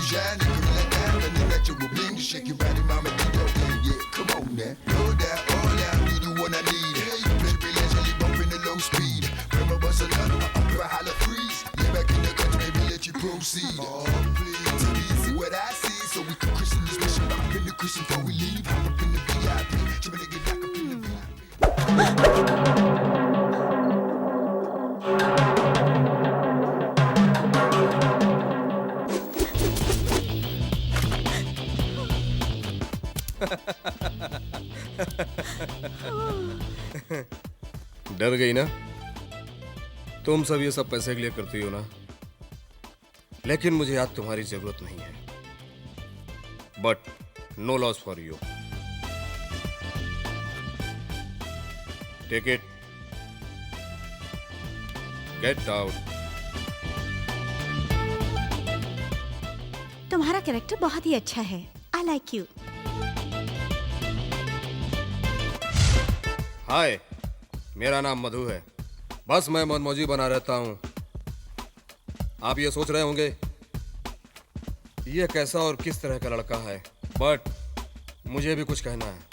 shine, you can let down, and the natural bling to shake your body, mama, do your thing. Yeah, come on now. Go down, all down, you the one I need. Hey, baby, let's really bump in the low speed. Remember, bust another one, upper holla freeze. Yeah, back in the country, baby, let you proceed. Oh, please, see what I see, so we can christen this mission. Hop in the Christian before we leave. Hop up in the VIP, jump nigga back up in the VIP. डर गई ना? तुम सब ये सब पैसे के लिए करती हो ना, लेकिन मुझे आज तुम्हारी जरूरत नहीं है. But no loss for you. Take it. Get out. तुम्हारा कैरेक्टर बहुत ही अच्छा है. I like you. हाय, मेरा नाम मधु है. बस मैं मनमौजी बना रहता हूं. आप ये सोच रहे होंगे ये कैसा और किस तरह का लड़का है, बट मुझे भी कुछ कहना है.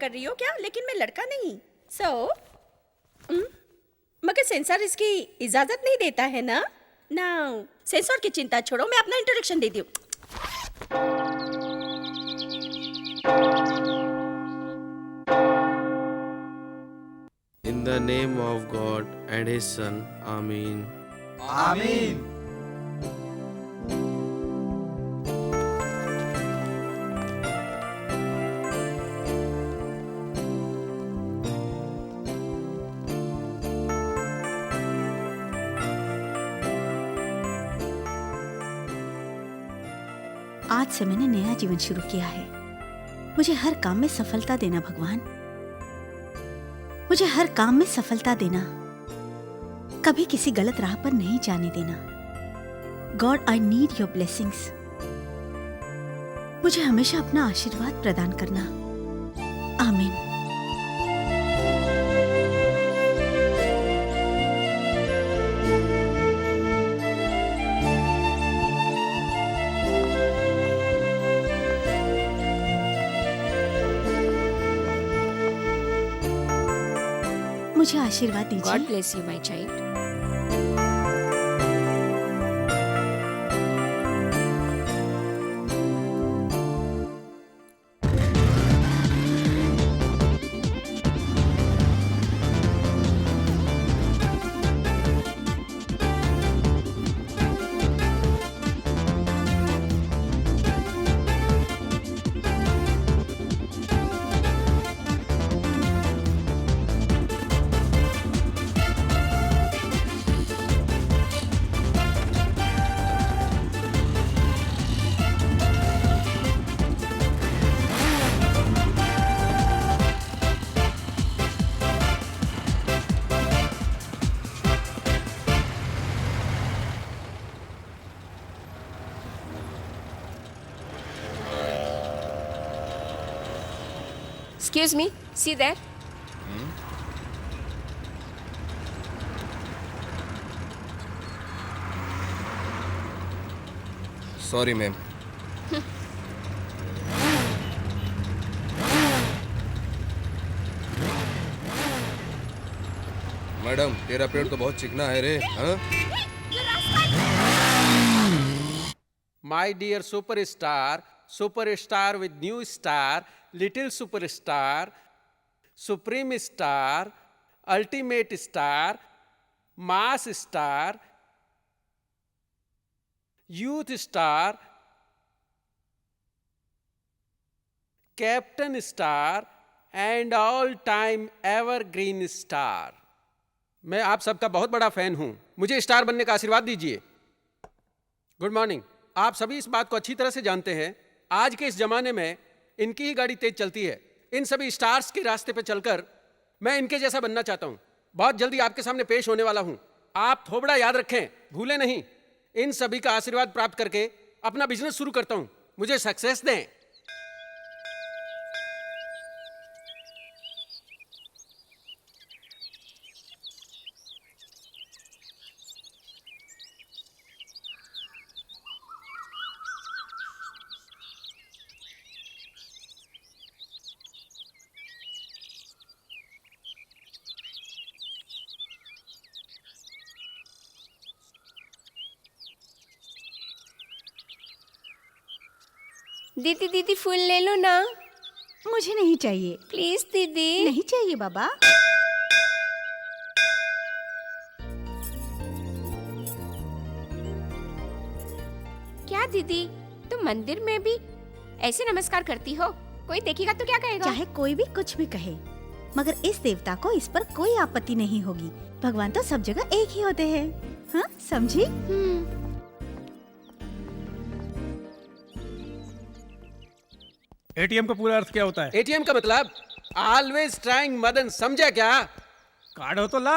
कर रही हो क्या? लेकिन मैं लड़का नहीं. मगर सेंसर इसकी इजाजत नहीं देता है ना. नाउ सेंसर की चिंता छोड़ो, मैं अपना इंट्रोडक्शन दे दूं. In the name of God and His Son, Amen. Amen. आज से मैंने नया जीवन शुरू किया है. मुझे हर काम में सफलता देना भगवान. मुझे हर काम में सफलता देना. कभी किसी गलत राह पर नहीं जाने देना. God, I need your blessings. मुझे हमेशा अपना आशीर्वाद प्रदान करना. आमीन. मुझे आशीर्वाद दीजिए. God bless you my child. Excuse me, see there? Sorry ma'am. Madam, तेरा पेड़ तो बहुत चिकना है रे. हाँ? My dear superstar with new star, little superstar, supreme star, ultimate star, mass star, youth star, captain star and all time evergreen star. मैं आप सबका बहुत बड़ा फैन हूं, मुझे स्टार बनने का आशीर्वाद दीजिए। Good morning. आप सभी इस बात को अच्छी तरह से जानते हैं, आज के इस जमाने में इनकी ही गाड़ी तेज चलती है। इन सभी स्टार्स के रास्ते पे चलकर मैं इनके जैसा बनना चाहता हूं। बहुत जल्दी आपके सामने पेश होने वाला हूं। आप थोबड़ा याद रखें, भूले नहीं। इन सभी का आशीर्वाद प्राप्त करके अपना बिजनेस शुरू करता हूं। मुझे सक्सेस दें। दीदी दीदी फूल ले लो ना। मुझे नहीं चाहिए। प्लीज दीदी। नहीं चाहिए बाबा। क्या दीदी, तुम मंदिर में भी ऐसे नमस्कार करती हो? कोई देखेगा तो क्या कहेगा? चाहे कोई भी कुछ भी कहे, मगर इस देवता को इस पर कोई आपत्ति नहीं होगी। भगवान तो सब जगह एक ही होते हैं। हाँ, समझी? एटीएम का पूरा अर्थ क्या होता है? एटीएम का मतलब ऑलवेज ट्राइंग मदन, समझा क्या? कार्ड हो तो ला,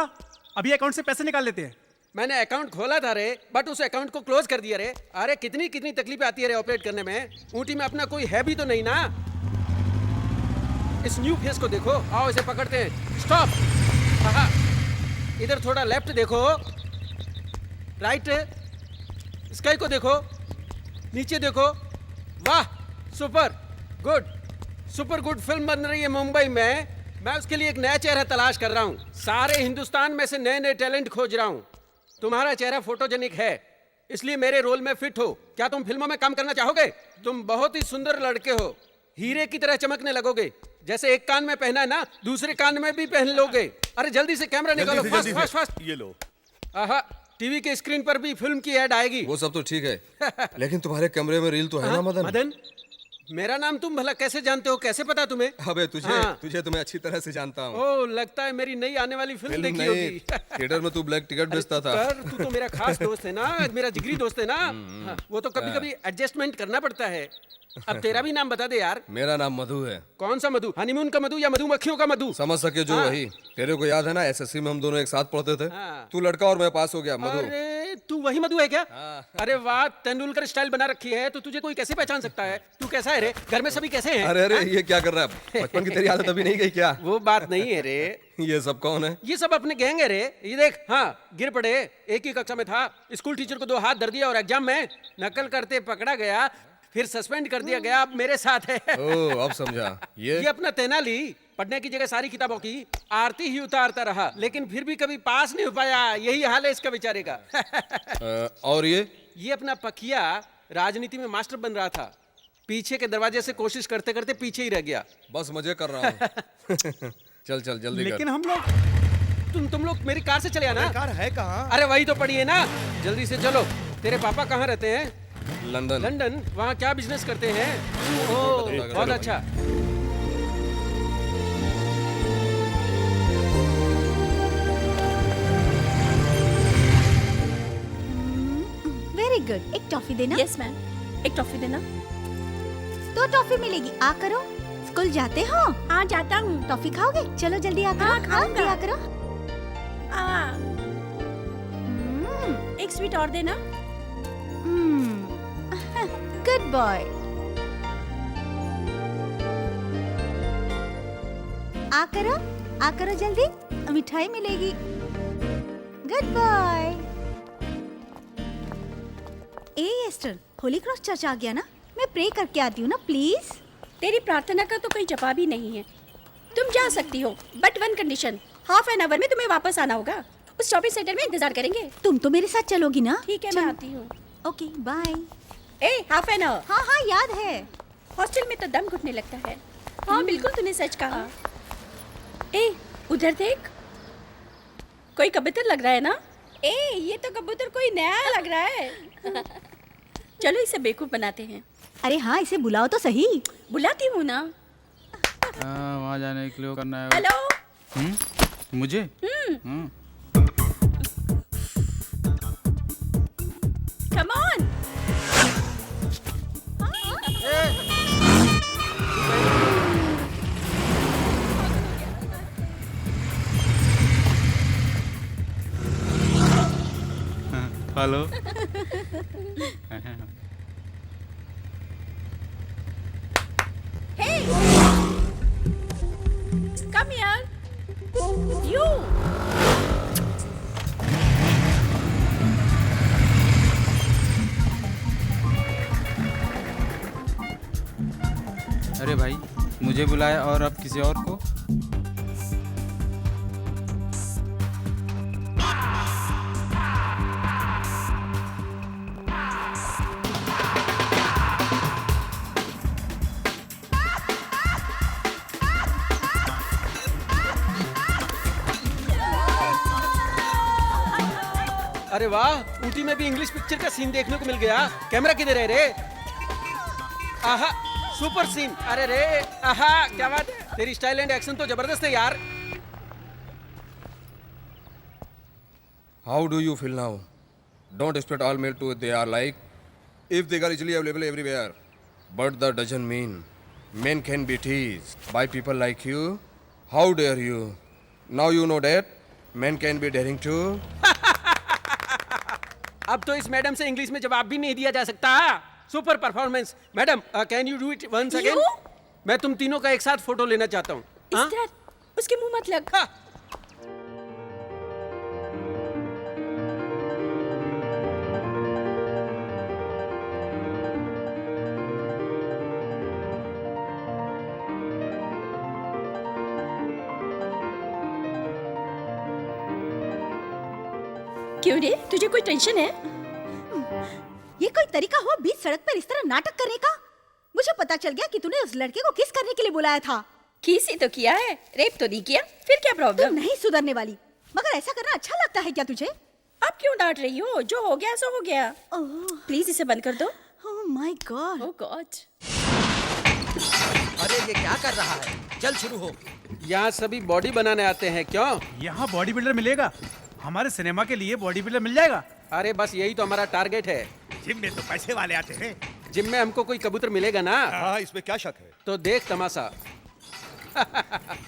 अभी अकाउंट से पैसे निकाल लेते हैं। मैंने अकाउंट खोला था रे, बट उस अकाउंट को क्लोज कर दिया रे। अरे कितनी कितनी तकलीफें आती है रे ऑपरेट करने में। ऊटी में अपना कोई है भी तो नहीं ना। इस न्यू फेस को देखो, आओ इसे पकड़ते हैं। स्टॉप। इधर थोड़ा लेफ्ट देखो, राइट, स्काई को देखो, नीचे देखो। वाह, super good, super good film बन रही है मुंबई में। मैं उसके लिए एक नया चेहरा तलाश कर रहा हूँ। सारे हिंदुस्तान में से नए नए टैलेंट खोज रहा हूँ। तुम्हारा चेहरा फोटोजेनिक है, इसलिए मेरे रोल में फिट हो। क्या तुम फिल्मों में काम करना चाहोगे? तुम बहुत ही सुंदर लड़के हो, हीरे की तरह चमकने लगोगे। जैसे एक कान में पहना है ना, दूसरे कान में भी पहन लोगे। अरे जल्दी से कैमरा निकालो, फास्ट फास्ट फास्ट। ये लो। आहा, टीवी के स्क्रीन पर भी फिल्म की ऐड आएगी। वो सब तो ठीक है, लेकिन तुम्हारे कमरे में रील तो है ना मदन? मदन, मेरा नाम तुम भला कैसे जानते हो? कैसे पता तुम्हें? अबे तुझे तो मैं अच्छी तरह से जानता हूँ। ओह, लगता है मेरी नई आने वाली फिल्म देखी होगी। थिएटर में तू ब्लैक टिकट बेचता था। तू तो मेरा खास दोस्त है ना, मेरा जिगरी दोस्त है ना। हाँ, वो तो कभी कभी एडजस्टमेंट करना पड़ता है। अब तेरा भी नाम बता दे यार। मेरा नाम मधु है। कौन सा मधु? हनीमून का मधु या मधुमक्खियों का मधु? समझ सके जो वही। तेरे को याद है ना, एसएससी में हम दोनों एक साथ पढ़ते थे। तू लड़का और मैं पास हो गया। मधु। अरे तू वही मधु है क्या? अरे वाह, तेंदुलकर स्टाइल बना रखी है। तो तुझे कोई कैसे पहचान सकता है? तू कैसा है रे? घर में सभी कैसे हैं? अरे ये क्या कर रहा है? बचपन की तेरी आदत अभी नहीं गई क्या? वो बात नहीं है रे। ये सब कौन है? ये सब अपने गैंग है रे। ये देख, हाँ, गिर पड़े। एक ही कक्षा में था, स्कूल टीचर को 2 हाथ दर दिया और एग्जाम में नकल करते पकड़ा गया, फिर सस्पेंड कर दिया गया। अब मेरे साथ है। ओह, अब समझा। ये अपना तेनाली पढ़ने की जगह सारी किताबों की आरती ही उतारता रहा, लेकिन फिर भी कभी पास नहीं हो पाया। यही हाल है इसका बेचारे का। और ये अपना पकिया राजनीति में मास्टर बन रहा था। पीछे के दरवाजे से कोशिश करते करते पीछे ही रह गया। बस मजे कर रहा हूँ। चल जल्दी लेकिन कर। हम लोग तुम लोग मेरी कार से चले आना। कार है कहाँ? अरे वही तो पड़ी है ना, जल्दी से चलो। तेरे पापा कहाँ रहते हैं? लंदन। लंदन? वहाँ क्या बिजनेस करते हैं? ओह, बहुत अच्छा। Very good. एक टॉफी देना। यस मैम, एक टॉफी देना। 2 टॉफी मिलेगी। आ करो। स्कूल जाते हो? हाँ, जाता हूँ। टॉफी खाओगे? चलो जल्दी आ करो। हाँ, खाऊंगा। दिया करो। एक स्वीट और देना। Good boy. आ करो जल्दी, मिठाई मिलेगी। Good boy. ए एस्टर, होली क्रॉस चर्च आ गया ना? मैं प्रे करके आती हूँ ना, प्लीज। तेरी प्रार्थना का तो कोई जवाब ही नहीं है। तुम जा सकती हो, but 1 condition. Half an our में तुम्हें वापस आना होगा। उस शॉपिंग सेंटर में इंतजार करेंगे। तुम तो मेरे साथ चलोगी ना? ठीक है, मैं आती हूँ। Okay, bye. Half an hour. हाँ, याद है। हॉस्टल में तो दम घुटने लगता है। हाँ, बिल्कुल तूने सच कहा। उधर देख, कोई कबूतर लग रहा है ना? ये तो कबूतर कोई नया लग रहा है। चलो इसे बेवकूफ बनाते हैं। अरे हाँ, इसे बुलाओ तो सही। बुलाती हूँ ना। वहाँ जाने के लिए करना है। हेलो मुझे come on hello. Hey! Come here! You! अरे भाई, मुझे बुलाया और अब किसी और को? अरे वाह, ऊटी में भी इंग्लिश पिक्चर का सीन देखने को मिल गया। कैमरा किधर है रे? आहा, सुपर सीन। अरे रे, आहा, क्या बात है। तेरी स्टाइल एंड एक्शन तो जबरदस्त है यार। How do you feel now? Don't expect all male to they are like if they are easily available everywhere. But that doesn't mean men can be teased by people like you. How dare you? Now you know that men can be daring too. अब तो इस madam से English में जवाब भी नहीं दिया जा सकता। Super performance madam. Can you do it once again? मैं तुम तीनों का एक साथ फोटो लेना चाहता हूँ। उसके मुंह मत लग। क्यों रे, तुझे कोई टेंशन है? ये कोई तरीका हुआ बीच सड़क पर इस तरह नाटक करने का? मुझे पता चल गया कि तूने उस लड़के को किस करने के लिए बुलाया था। किस ही तो किया है, रेप तो नहीं किया। फिर क्या प्रॉब्लम? तुम नहीं सुधरने वाली। मगर ऐसा करना अच्छा लगता है क्या तुझे? अब क्यों डांट रही हो? जो हो गया सो हो गया। प्लीज इसे बंद कर दो। ओह माय गॉड। Oh God. अरे ये क्या कर रहा है? चल शुरू हो। यहाँ सभी बॉडी बनाने आते हैं क्यों? यहाँ बॉडी बिल्डर मिलेगा? हमारे सिनेमा के लिए बॉडी बिल्डर मिल जाएगा? अरे बस यही तो हमारा टारगेट है। जिम में तो पैसे वाले आते हैं। जिम में हमको कोई कबूतर मिलेगा ना? हाँ, इसमें क्या शक है? तो देख तमाशा।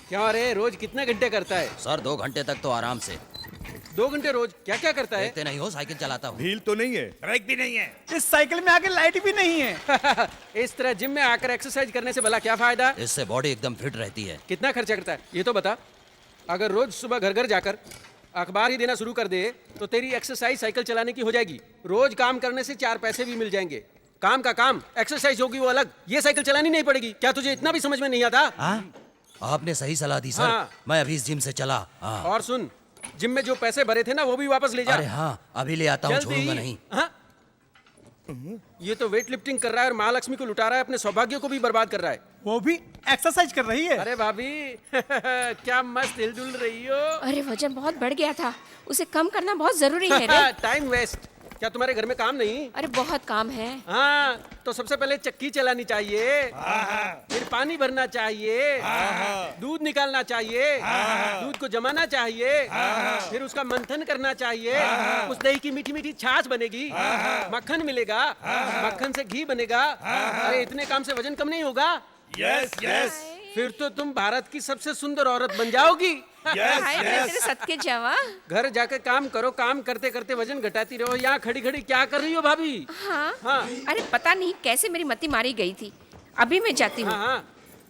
क्यों रे, रोज कितने घंटे करता है? सर 2 घंटे तक तो आराम से। 2 घंटे रोज? क्या क्या करता है? देखते नहीं हो, साइकिल चलाता हूँ। व्हील तो नहीं है, ब्रेक भी नहीं है, इस साइकिल में आगे लाइट भी नहीं है। इस तरह जिम में आकर एक्सरसाइज करने से भला क्या फायदा? इससे बॉडी एकदम फिट रहती है। कितना खर्चा करता है ये तो बता। अगर रोज सुबह घर घर जाकर अखबार ही देना शुरू कर दे तो तेरी एक्सरसाइज साइकिल चलाने की हो जाएगी। रोज काम करने से 4 पैसे भी मिल जाएंगे। काम का काम, एक्सरसाइज होगी वो अलग। ये साइकिल चलानी नहीं पड़ेगी। क्या तुझे इतना भी समझ में नहीं आता? आपने सही सलाह दी सर। हाँ। मैं अभी इस जिम से चला। हाँ। और सुन, जिम में जो पैसे भरे थे ना वो भी वापस ले जा। अरे हाँ, अभी ले आता हूँ, जल्दी। छोड़ूंगा नहीं। हाँ? ये तो वेट लिफ्टिंग कर रहा है और महालक्ष्मी को लुटा रहा है, अपने सौभाग्य को भी बर्बाद कर रहा है। वो भी एक्सरसाइज कर रही है। अरे भाभी क्या मस्त हिलडुल रही हो। अरे वजन बहुत बढ़ गया था, उसे कम करना बहुत जरूरी है रे। Time waste. क्या तुम्हारे घर में काम नहीं? अरे बहुत काम है। हाँ, तो सबसे पहले चक्की चलानी चाहिए, फिर पानी भरना चाहिए, दूध निकालना चाहिए, दूध को जमाना चाहिए, फिर उसका मंथन करना चाहिए, उस दही की मीठी मीठी छाछ बनेगी, मक्खन मिलेगा, मक्खन से घी बनेगा। अरे इतने काम से वजन कम नहीं होगा? Yes yes. फिर तो तुम भारत की सबसे सुंदर औरत बन जाओगी। हाय तेरे सदके जावा। घर जाकर काम करो, काम करते करते वजन घटाती रहो। यहाँ खड़ी खड़ी क्या कर रही हो भाभी? हाँ। अरे पता नहीं कैसे मेरी मति मारी गई थी। अभी मैं जाती हूँ। हाँ।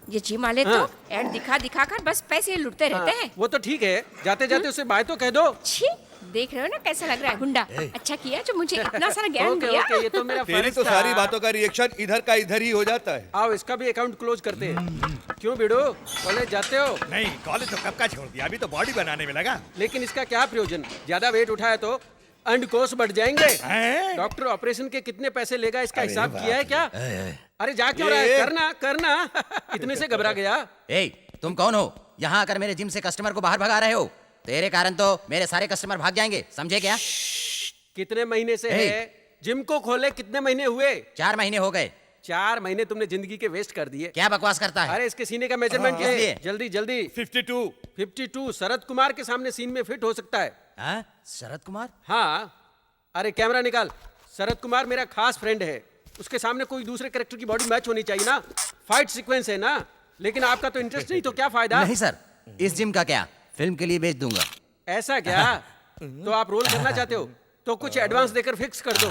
ये जिम वाले तो ऐड दिखा दिखा कर बस पैसे लुटते रहते हैं। वो तो ठीक है, जाते जाते उसे बाय तो कह दो। छी, देख रहे हो ना कैसा लग रहा है गुंडा। अच्छा किया जो मुझे इतना सारा ज्ञान दिया। ओके, ये तो मेरा तेरी फर्ज तो था। सारी बातों का रिएक्शन इधर का इधर ही हो जाता है। आओ इसका भी अकाउंट क्लोज करते हैं। क्यों बेड़ो, कॉलेज जाते हो? नहीं, कॉलेज तो कब का छोड़ दिया, अभी तो बॉडी बनाने में लगा। लेकिन इसका क्या प्रयोजन? ज्यादा वेट उठाया तो अंडकोश बढ़ जाएंगे। डॉक्टर ऑपरेशन के कितने पैसे लेगा इसका हिसाब किया है क्या? अरे जा क्यों रहा है? करना करना। इतने से घबरा गया। ए, तुम कौन हो? यहाँ आकर मेरे जिम से कस्टमर को बाहर भगा रहे हो। तेरे कारण तो मेरे सारे कस्टमर भाग जाएंगे, समझे क्या? कितने महीने से है जिम को खोले? कितने महीने हुए? 4 महीने हो गए। 4 महीने तुमने जिंदगी के वेस्ट कर दिए। क्या बकवास करता है? अरे इसके सीने का मेजरमेंट किस लिए? जल्दी जल्दी। 52 शरद कुमार के सामने सीन में फिट हो सकता है। हाँ? शरद कुमार? हाँ, अरे कैमरा निकाल। शरद कुमार मेरा खास फ्रेंड है, उसके सामने कोई दूसरे कैरेक्टर की बॉडी मैच होनी चाहिए ना। फाइट सीक्वेंस है ना, लेकिन आपका तो इंटरेस्ट नहीं, तो क्या फायदा? नहीं सर, इस जिम का क्या, फिल्म के लिए बेच दूंगा। ऐसा क्या? तो आप रोल करना चाहते हो तो कुछ एडवांस देकर फिक्स कर दो।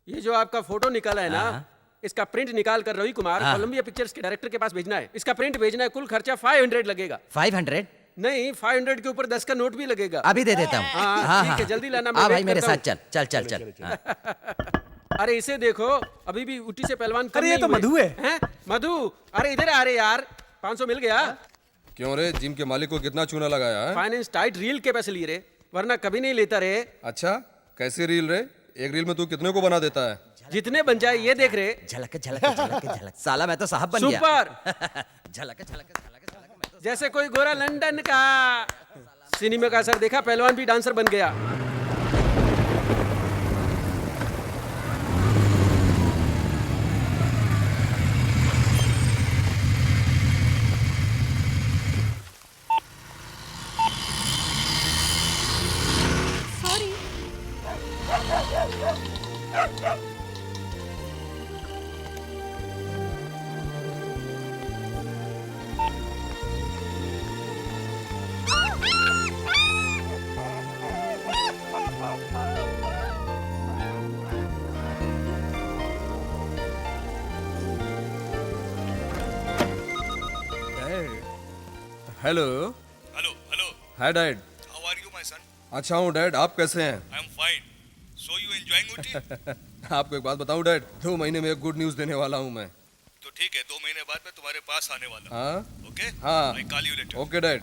ये जो आपका फोटो निकाला है ना, इसका प्रिंट निकाल कर रवि कुमार कोलंबिया पिक्चर्स के डायरेक्टर के पास भेजना है। इसका प्रिंट भेजना है, कुल खर्चा 500 लगेगा। 500? नहीं, 500 के ऊपर 10 का नोट भी लगेगा। अभी दे देता हूँ। हाँ, ठीक है, जल्दी लाना। मैं भाई वेट मेरे करता साथ चल चल चल चल। हाँ। अरे इसे देखो, अभी भी उटी से पहलवान कम अरे ये नहीं तो हुए। मधु है। हैं? मधु, अरे इधर आ रे यार, 500 मिल गया। क्यों रे, जिम के मालिक को कितना चूना लगाया है? फाइनेंस टाइट, रील के पैसे लिए रे, वरना कभी नहीं लेता रे। अच्छा, कैसी रील रे? एक रील में तू कितने को बना देता है? जितने बन जाए ये देख रे। झलक झलक झलक झलक। साला मैं तो साहब बन गया। सुपर। झलक झलक झलक। जैसे कोई गोरा लंदन का। सिनेमा का असर देखा, पहलवान भी डांसर बन गया। Hello. Hello hello. Hi dad. How are you my son? अच्छा हूँ डैड, आप कैसे हैं? I am fine. So you enjoying Ooty? आपको एक बात बताऊं डैड, 2 महीने में एक गुड न्यूज़ देने वाला हूँ मैं। तो ठीक है, 2 महीने बाद मैं तुम्हारे पास आने वाला हूँ। हाँ ओके? हाँ, I call you later. Okay dad.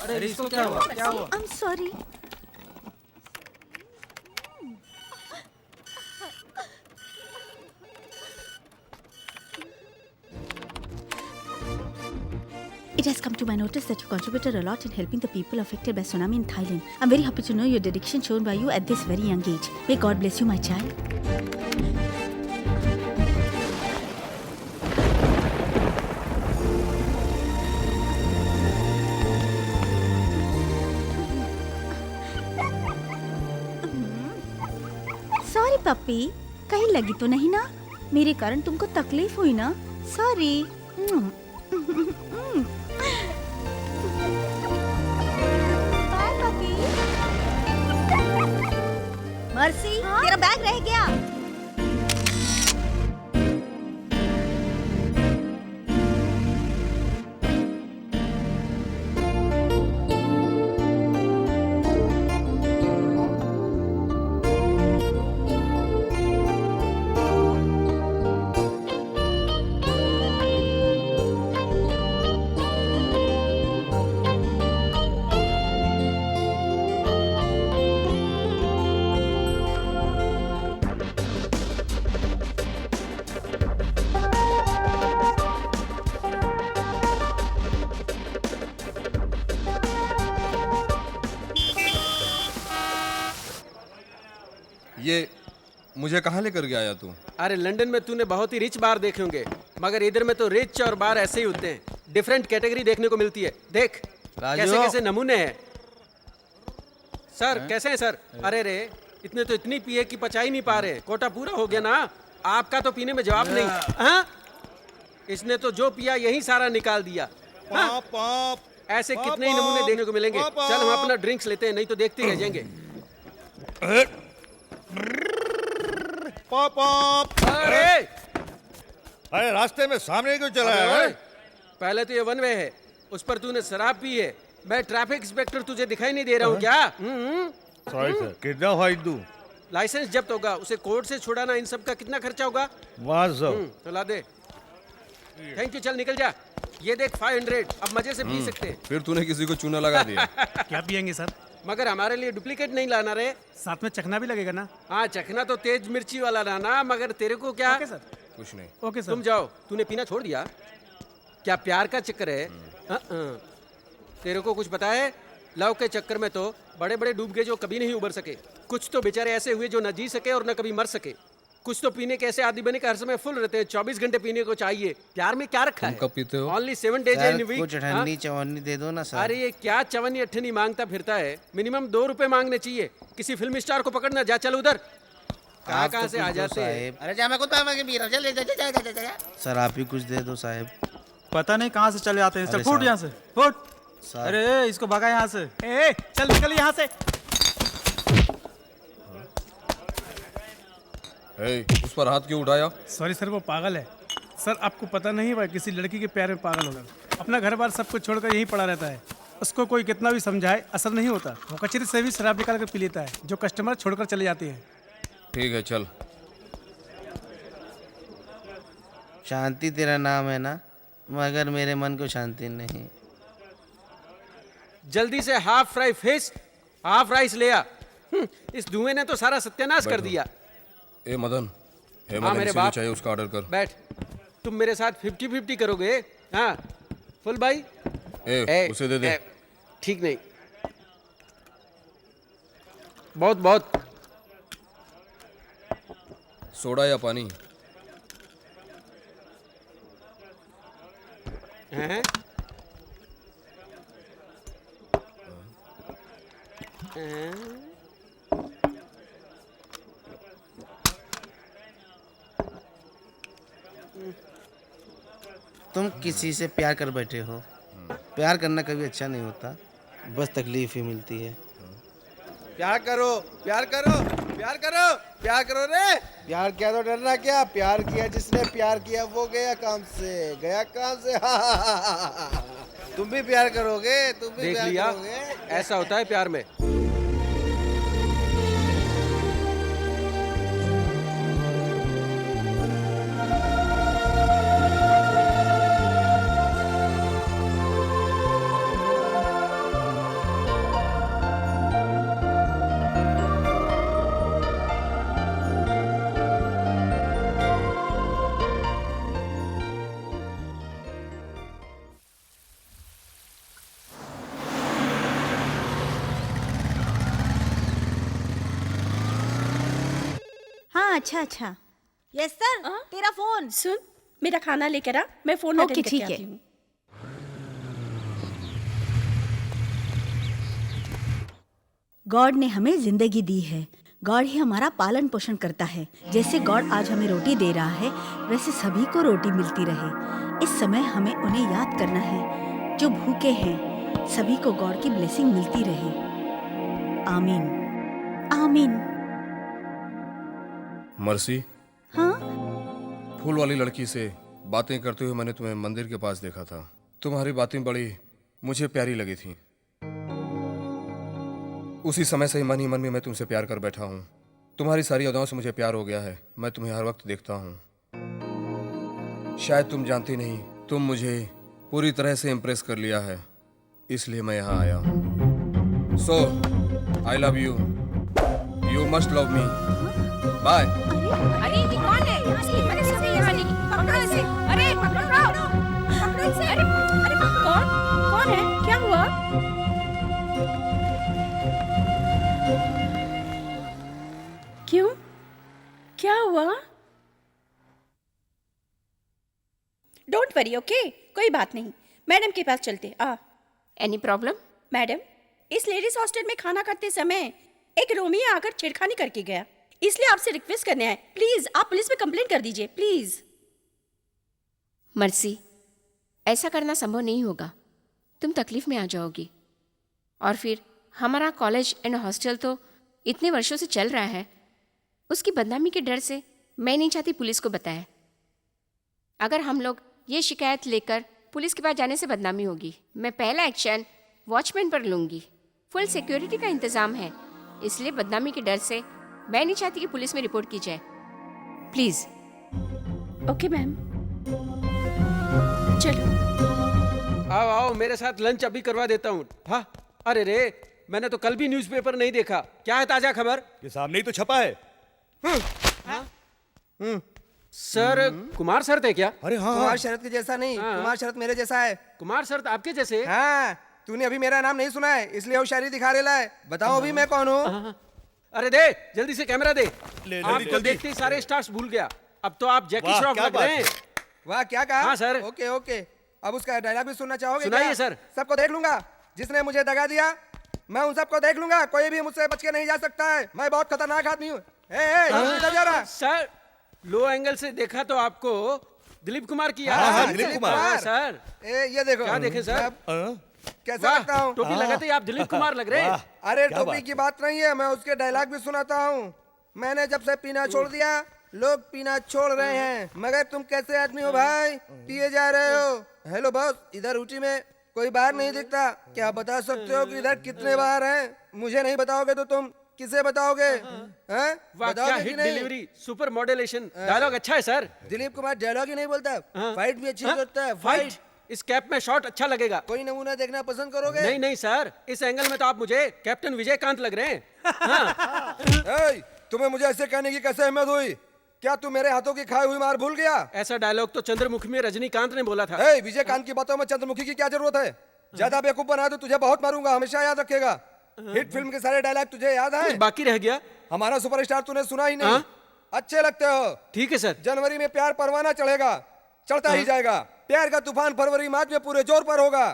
अरे इसको क्या हुआ? क्या हुआ? I'm sorry. It has come to my notice that you contributed a lot in helping the people affected by tsunami in Thailand. I'm very happy to know your dedication shown by you at this very young age. May God bless you, my child. Sorry puppy, कहीं लगी तो नहीं ना? मेरे कारण तुमको तकलीफ हुई ना? सॉरी। बाय पप्पी। मर्सी, तेरा बैग रह गया। ये मुझे कहाँ लेकर के आया तू? अरे लंदन में तूने बहुत ही रिच बार देखे होंगे, मगर इधर में तो रिच और बार ऐसे ही होते हैं। डिफरेंट कैटेगरी देखने को मिलती है। देख कैसे कैसे नमूने हैं। सर कैसे हैं सर? अरे रे, इतने तो इतनी पिए कि पचा ही नहीं पा रहे। कोटा पूरा हो गया ना? आपका तो पीने में जवाब नहीं। हाँ, इसने तो जो पिया यही सारा निकाल दिया। हाँ? ऐसे कितने ही नमूने देखने को मिलेंगे। चल हम अपना ड्रिंक्स लेते हैं, नहीं तो देखते रह जाएंगे। अरे रास्ते में सामने क्यों चला है? पहले तो ये वन वे है, उस पर तूने शराब पी है। मैं ट्रैफिक इंस्पेक्टर, तुझे दिखाई नहीं दे रहा हूँ क्या? सॉरी सर, कितना फाइन दूं? लाइसेंस जब्त होगा, उसे कोर्ट से छुड़ाना, इन सब का कितना खर्चा होगा? 500। तो ला दे। थैंक यू, चल निकल जा। ये देख 500, अब मजे से पी सकते हैं। फिर तूने किसी को चूना लगा दिया। क्या पियेंगे सर? मगर हमारे लिए डुप्लीकेट नहीं लाना रे। साथ में चखना भी लगेगा ना? हाँ चखना तो तेज मिर्ची वाला लाना, मगर तेरे को क्या? Okay sir. कुछ नहीं। Okay sir. तुम जाओ, तूने पीना छोड़ दिया क्या? प्यार का चक्कर है? तेरे को कुछ पता है? लव के चक्कर में तो बड़े बड़े डूब गए जो कभी नहीं उबर सके। कुछ तो बेचारे ऐसे हुए जो न जी सके और न कभी मर सके। कुछ तो पीने के ऐसे आदि बने के हर समय फुल रहते हैं, 24 घंटे पीने को चाहिए। प्यार में क्या रखा है? कब पीते हो? Only 7 days in a week। कुछ ठंडी चवन्नी दे दो ना सर। अरे ये क्या चवन्नी अठन्नी मांगता फिरता है? मिनिमम 2 रुपए मांगने चाहिए। किसी फिल्म स्टार को पकड़ना, जा चल उधर। कहाँ से आ जाते हैं? अरे जा मैं कुत्ता मैं पी रहा, चल जा। सर आप ही कुछ दे दो साहब। पता नहीं कहाँ से चले आते हैं। चल अरे फूट साहब। यहाँ से, फूट। सर। अरे इसको भगा यहाँ से। ए चल निकल यहाँ से। उस पर हाथ क्यों उठाया? सॉरी सर, वो पागल है। सर आपको पता नहीं, वह किसी लड़की के प्यार में पागल होगा। अपना घर बार सब कुछ छोड़कर यहीं पड़ा रहता है। उसको कोई कितना भी समझाए असर नहीं होता। वो कचरे से भी शराब निकाल कर पी लेता है, जो कस्टमर छोड़कर चले जाते हैं। ठीक है चल। शांति तेरा नाम है ना, मगर मेरे मन को शांति नहीं। जल्दी से half fry fish, half rice ले आ। इस धुएं ने तो सारा सत्यानाश कर दिया। ए मदन, हाँ मेरे बाप, चाहिए उसका ऑर्डर कर। बैठ। तुम मेरे साथ 50-50 करोगे? हाँ फुल भाई। उसे दे दे। ठीक नहीं, बहुत बहुत। सोडा या पानी? हैं? तुम किसी से प्यार कर बैठे हो। प्यार करना कभी अच्छा नहीं होता, बस तकलीफ ही मिलती है। प्यार करो, प्यार करो, प्यार करो, प्यार करो रे। प्यार किया तो डरना क्या? प्यार किया जिसने प्यार किया वो गया काम से, गया काम से। तुम भी प्यार करोगे, तुम भी देख प्यार लिया, करोगे। ऐसा होता है प्यार में। अच्छा अच्छा। यस सर, तेरा फोन। सुन, मेरा खाना लेकर आ, मैं फोन ओके, अटेंड ठीक करके है। आती हूँ। गॉड ने हमें जिंदगी दी है, गॉड ही हमारा पालन पोषण करता है। जैसे गॉड आज हमें रोटी दे रहा है, वैसे सभी को रोटी मिलती रहे। इस समय हमें उन्हें याद करना है जो भूखे हैं। सभी को गॉड की ब्लेसिंग मिलती रहे। आमीन आमीन। मर्सी, हाँ? फूल वाली लड़की से बातें करते हुए मैंने तुम्हें मंदिर के पास देखा था। तुम्हारी बातें बड़ी मुझे प्यारी लगी थी। उसी समय से मन ही मन में मैं तुमसे प्यार कर बैठा हूँ। तुम्हारी सारी अदाओं से मुझे प्यार हो गया है। मैं तुम्हें हर वक्त देखता हूँ। शायद तुम जानती नहीं, तुम मुझे पूरी तरह से इम्प्रेस कर लिया है, इसलिए मैं यहाँ आया हूँ। So I love you, you must love me. Bye. अरे ये कौन है? अरे सबसे ये वाली पकड़ो इसे। अरे पकड़ो, पकड़ो इसे। अरे कौन कौन है? क्या हुआ? क्यों? क्या हुआ? डोंट वरी, ओके, कोई बात नहीं। मैडम के पास चलते। Any problem? मैडम, इस लेडीज हॉस्टल में खाना खाते समय एक रोमिया आकर छेड़खानी करके गया, इसलिए आपसे रिक्वेस्ट करने आए। प्लीज आप पुलिस में कंप्लेंट कर दीजिए, प्लीज। मर्सी, ऐसा करना संभव नहीं होगा। तुम तकलीफ में आ जाओगी, और फिर हमारा कॉलेज एंड हॉस्टल तो इतने वर्षों से चल रहा है। उसकी बदनामी के डर से मैं नहीं चाहती पुलिस को बताए। अगर हम लोग ये शिकायत लेकर पुलिस के पास जाने से बदनामी होगी। मैं पहला एक्शन वॉचमैन पर लूंगी। फुल सिक्योरिटी का इंतजाम है, इसलिए बदनामी के डर से मैं नहीं चाहती कि पुलिस में रिपोर्ट की जाए। प्लीज। ओके मैम, चलो। आओ आओ, मेरे साथ लंच अभी करवा देता हूँ। हाँ, अरे रे, मैंने तो कल भी न्यूज़पेपर नहीं देखा। क्या है ताजा खबर? ये सामने ही तो छपा है। सर कुमार शरत है क्या? अरे हाँ कुमार शरत के जैसा नहीं, कुमार शरत मेरे जैसा है। कुमार शरत आपके जैसे? हाँ, तूने अभी मेरा नाम नहीं सुना है इसलिए होशियारी दिखा रेला है। बताओ अभी मैं कौन हूँ? अरे दे जल्दी से कैमरा दे। ले, आपको जल्दी। देखते ही सारे स्टार्स भूल गया। अब तो आप जैकी वाह, श्रॉफ क्या लग रहे हैं। वाह क्या कहा? हाँ, सर। ओके ओके, अब उसका डायलॉग भी सुनना चाहोगे? सुनाइए, क्या? सर। सबको देख लूंगा जिसने मुझे दगा दिया, मैं उन सबको देख लूंगा। कोई भी मुझसे बच के नहीं जा सकता है। मैं बहुत खतरनाक आदमी हूँ। इधर जा रहा। सर लो एंगल से देखा तो आपको दिलीप कुमार की याद हाँ, आ हाँ, रही है। दिलीप कुमार। हाँ, सर ये देखो क्या देखे सर? मैं कैसा वाह, लगता हूँ? टोपी लगाते ही आप दिलीप कुमार लग रहे हैं। अरे क्या टोपी बात की बात नहीं है, मैं उसके डायलॉग भी सुनाता हूँ। मैंने जब से पीना छोड़ दिया, लोग पीना छोड़ रहे हैं, मगर तुम कैसे आदमी हो भाई, पिए जा रहे हो। हेलो बॉस, इधर ऊटी में कोई बाहर नहीं दिखता, क्या बता सकते हो कि इधर कितने बाहर हैं? मुझे नहीं बताओगे तो तुम किसे बताओगे? हैं? वाह क्या बताओगे कि हिट नहीं? डिलीवरी, सुपर मॉड्यूलेशन, डायलॉग अच्छा है सर। दिलीप कुमार डायलॉग ही नहीं बोलता, फाइट भी अच्छी करता है। फाइट इस कैप में शॉट अच्छा लगेगा। कोई नमूना देखना पसंद करोगे? नहीं नहीं सर, इस एंगल में तो आप मुझे कैप्टन विजयकांत लग रहे हैं। तुम्हें मुझे ऐसे कहने की कैसे हिम्मत हुई? क्या तू मेरे हाथों की खाई हुई मार भूल गया? ऐसा डायलॉग तो चंद्रमुखी में रजनीकांत ने बोला था। विजयकांत की बातों में चंद्रमुखी की क्या जरूरत है? ज्यादा बेवकूफ बना तो तुझे बहुत मारूंगा, हमेशा याद रखेगा। हिट फिल्म के सारे डायलॉग तुझे याद है? कुछ बाकी रह गया? हमारा सुपरस्टार तूने सुना ही नहीं। अच्छे लगते हो। ठीक है सर। जनवरी में प्यार परवाना चढ़ेगा, चढ़ता ही जाएगा। प्यार का तूफान फरवरी मार्च में पूरे जोर पर होगा।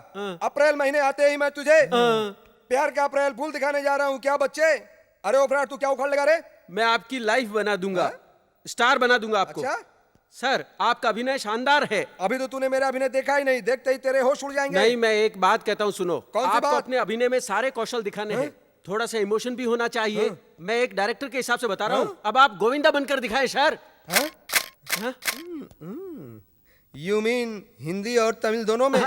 अप्रैल महीने आते ही मैं तुझे प्यार का अप्रैल फूल दिखाने जा रहा हूँ। क्या बच्चे? अरे ओफराट, तू क्या उखाड़ लगा रे? मैं आपकी लाइफ बना दूंगा, स्टार बना दूंगा आपको। अच्छा? सर आपका अभिनय शानदार है। अभी तो तूने मेरा अभिनय देखा ही नहीं, देखते ही तेरे होश उड़ जाएंगे। नहीं, मैं एक बात कहता हूँ सुनो। कौन सी आपको बात? अपने अभिनय में सारे कौशल दिखाने हैं, थोड़ा सा इमोशन भी होना चाहिए। मैं एक डायरेक्टर के हिसाब से बता रहा हूँ। अब आप गोविंदा बनकर दिखाएं सर। यू मीन हिंदी और तमिल दोनों में?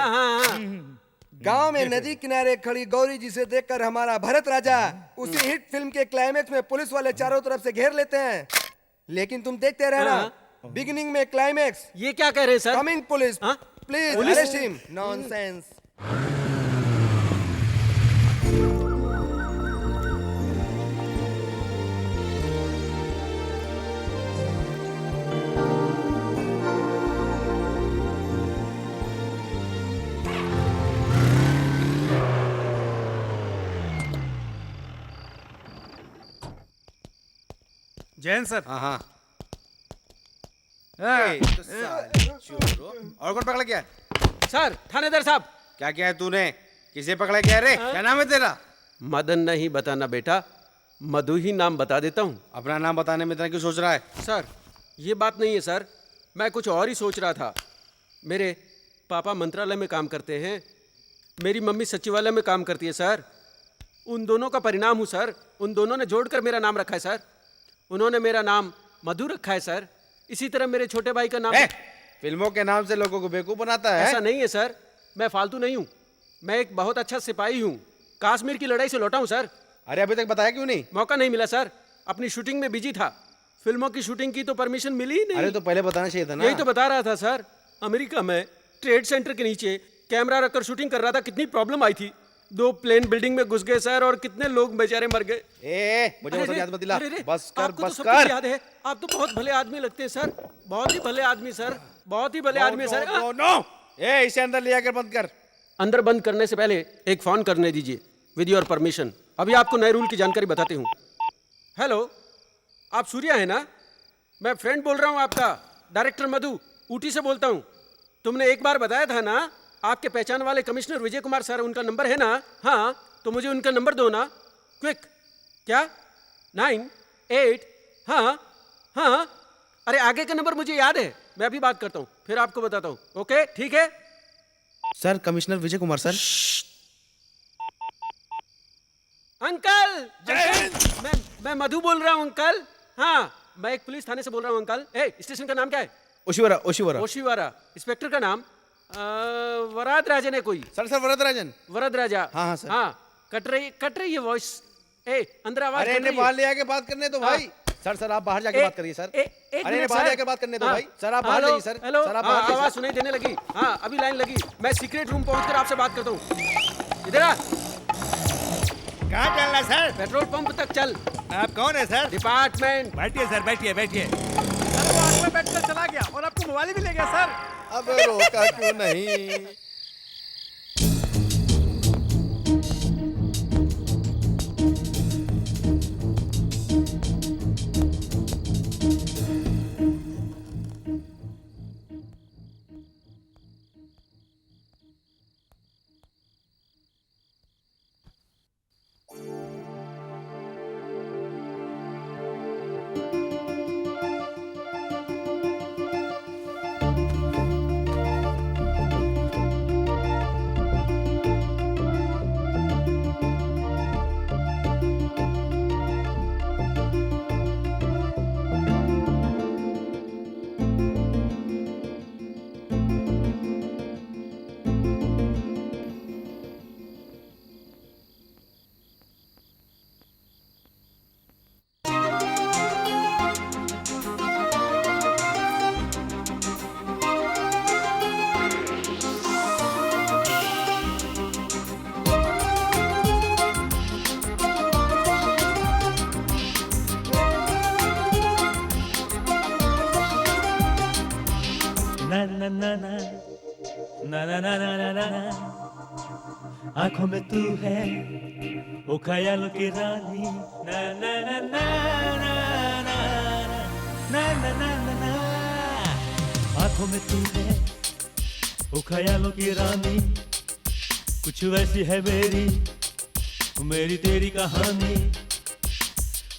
गांव में नदी किनारे खड़ी गौरी जी से देखकर हमारा भरत राजा उसी हिट फिल्म के क्लाइमेक्स में पुलिस वाले चारों तरफ से घेर लेते हैं, लेकिन तुम देखते रहना, बिगिनिंग में क्लाइमेक्स। ये क्या कह रहे हैं sir? Coming police, please arrest him. Nonsense. Jain sir. हाँ और कौन पकड़ा क्या? सर थानेदार साहब। क्या क्या है तूने? किसे पकड़ा क्या रे? क्या नाम है तेरा? मदन नहीं बताना बेटा, मधु ही नाम बता देता हूँ। अपना नाम बताने में इतना क्यों सोच रहा है? सर ये बात नहीं है सर, मैं कुछ और ही सोच रहा था। मेरे पापा मंत्रालय में काम करते हैं, मेरी मम्मी सचिवालय में काम करती है सर। उन दोनों का परिणाम हूँ सर। उन दोनों ने जोड़कर मेरा नाम रखा है सर। उन्होंने मेरा नाम मधु रखा है सर। इसी तरह मेरे छोटे भाई का नाम फिल्मों के नाम से लोगों को बेवकूफ बनाता है। ऐसा नहीं है सर, मैं फालतू नहीं हूँ। मैं एक बहुत अच्छा सिपाही हूँ, कश्मीर की लड़ाई से लौटा हूँ सर। अरे अभी तक बताया क्यों नहीं? मौका नहीं मिला सर, अपनी शूटिंग में बिजी था। फिल्मों की शूटिंग की तो परमिशन मिली ही नहीं। अरे तो पहले बताना चाहिए था ना। यही तो बता रहा था सर। अमेरिका में ट्रेड सेंटर के नीचे कैमरा रखकर शूटिंग कर रहा था, कितनी प्रॉब्लम आई थी। 2 प्लेन बिल्डिंग में घुस गए सर, और कितने लोग बेचारे मर गए। मुझे वो सब याद मत दिला। बस कर आपको बस तो सब कर। कुछ याद है। आप तो बहुत भले आदमी लगते हैं सर, बहुत ही भले आदमी सर, बहुत ही भले आदमी सर। नो, इसे अंदर ले आकर बंद कर। अंदर बंद करने से पहले एक फोन करने दीजिए विद योर परमिशन। अभी आपको नए रूल की जानकारी बताते हूँ। हेलो, आप सूर्या है ना? मैं फ्रेंड बोल रहा हूँ आपका, डायरेक्टर मधु, ऊटी से बोलता हूँ। तुमने एक बार बताया था ना, आपके पहचान वाले कमिश्नर विजय कुमार सर, उनका नंबर है ना? हाँ, तो मुझे उनका नंबर दो ना, क्विक। क्या? 9 8? हाँ हाँ, अरे आगे का नंबर मुझे याद है, मैं अभी बात करता हूँ, फिर आपको बताता हूँ। ओके ठीक है sir, commissioner Vijay Kumar sir. Uncle, मैं मधु बोल रहा हूँ अंकल। हाँ, मैं एक पुलिस थाने से बोल रहा हूँ अंकल। स्टेशन का नाम क्या है? ओशिवारा। ओशिवारा। ओशिवारा। इंस्पेक्टर का नाम वरद राजन है कोई? सर वरद राजन। वरद राजा। हाँ सर। हाँ, कट रही है वॉइस। अंदर आवाज। अरे बाहर ले आके बात करने दो भाई। सर आप बाहर जाके बात करिए सर। अरे बाहर जाके बात करने दो भाई। सर आप बाहर जाइए सर। हेलो, सर आप बाहर आवाज सुनाई देने लगी। हाँ, अभी लाइन लगी। मैं सीक्रेट रूम पहुंचकर आपसे बात करता हूँ। इधर आ। कहाँ चलना सर? पेट्रोल पंप तक चल। आप कौन है सर? डिपार्टमेंट। बैठिए सर, बैठिए बैठिए। सर वो आग में बैठकर चला गया और आपको मोबाइल भी ले गया सर। अब रोका क्यों नहीं? आंखों में तू है वो ख्यालों की रानी ना ना ना ना ना ना ना ना ना ना ना। आंखों में तू है वो ख्यालों की रानी, कुछ वैसी है मेरी मेरी तेरी कहानी।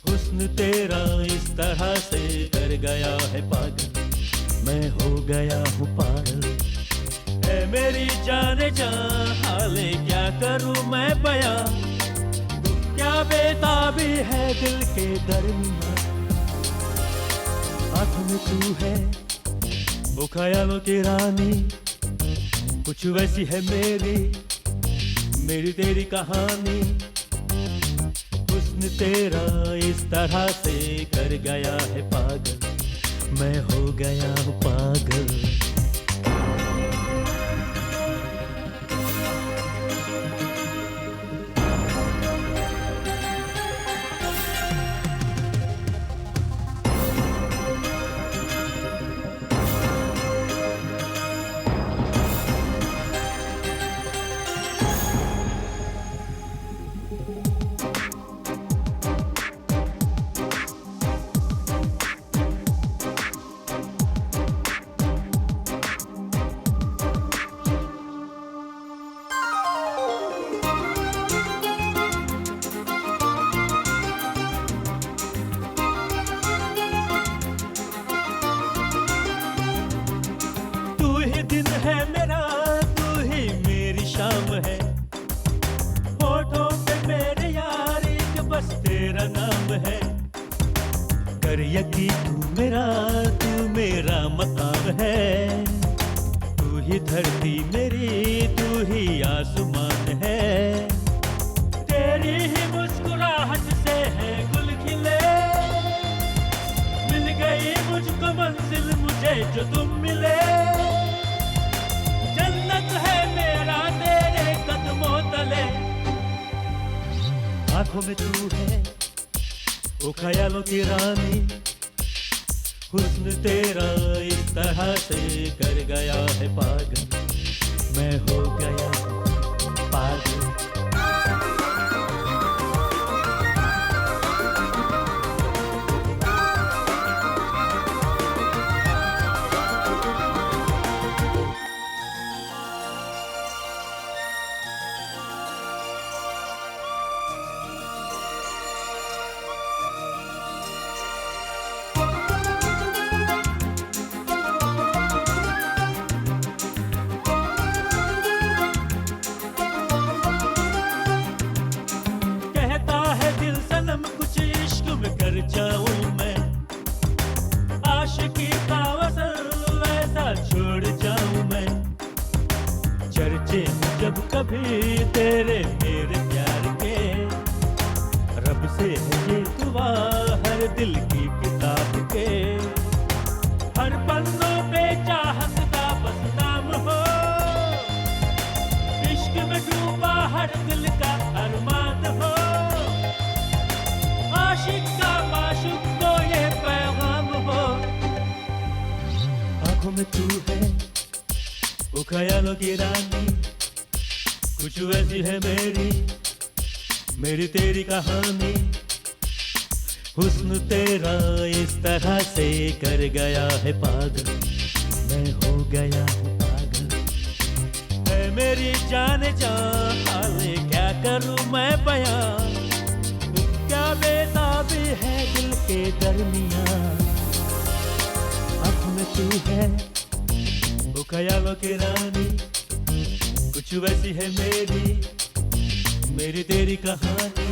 हुस्न तेरा इस तरह से कर गया है पागल, मैं हो गया हूँ पागल। है मेरी जाने जा हाले क्या करूँ मैं बयां, क्या बेताबी है दिल के दरमियां। आँखों में तू है वो ख्यालों की रानी, कुछ वैसी है मेरी मेरी तेरी कहानी। हुस्न तेरा इस तरह से कर गया है पागल, मैं हो गया हूँ पागल। यकी तू मेरा मकाम है, तू ही धरती मेरी तू ही आसमान है। तेरी ही मुस्कुराहट से है गुल खिले, मिल गई मुझको मंजिल मुझे जो तुम मिले। जन्नत है मेरा तेरे कदमों तले। आंखों में तू है वो ख्यालों की रानी, हुस्न तेरा इस तरह से कर गया है पागल, मैं हो गया पागल। जाऊं मैं आशिकी का वसल वैसा छोड़ जाऊं मैं। चर्चे जब कभी तेरे मेरे प्यार के, रब से है ये दुआ हर दिल की किताब के। हर पन्नों पे चाहत का बस नाम हो, इश्क में डूबा हर दिल का अरमान हो। में तू है वो ख्यालों की रानी, कुछ वैसी है मेरी तेरी कहानी। हुस्न तेरा इस तरह से कर गया है पागल, मैं हो गया हूँ पागल। है मेरी जान हाले क्या करूँ मैं बयां, क्या बेताबी है दिल के दरमियां। आँखों में तू है वो ख्यालों की रानी, कुछ वैसी है मेरी तेरी कहानी।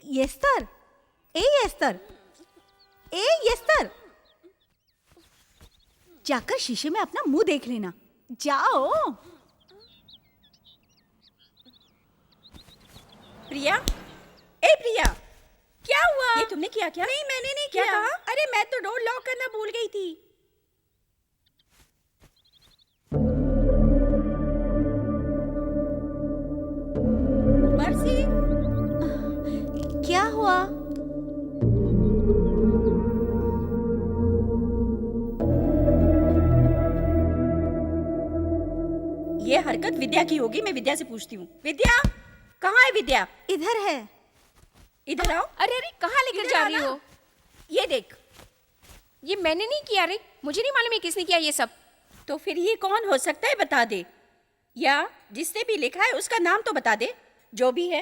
येस्तर, ए येस्तर, ए येस्तर, जाकर शीशे में अपना मुंह देख लेना, जाओ। प्रिया, ए प्रिया, क्या हुआ? ये तुमने किया क्या? नहीं, मैंने नहीं किया। कहा? अरे मैं तो डोर लॉक करना भूल गई थी। मर्सी, क्या हुआ? ये हरकत विद्या की होगी, मैं विद्या से पूछती हूँ। विद्या, कहाँ है विद्या? इधर है। इधर आओ। अरे अरे कहाँ लेकर जा रही हो? ये देख। ये मैंने नहीं किया रे, मुझे नहीं मालूम है किसने किया ये सब। तो फिर ये कौन हो सकता है, बता दे। या जिसने भी लिखा है उसका नाम तो बता दे। जो भी है,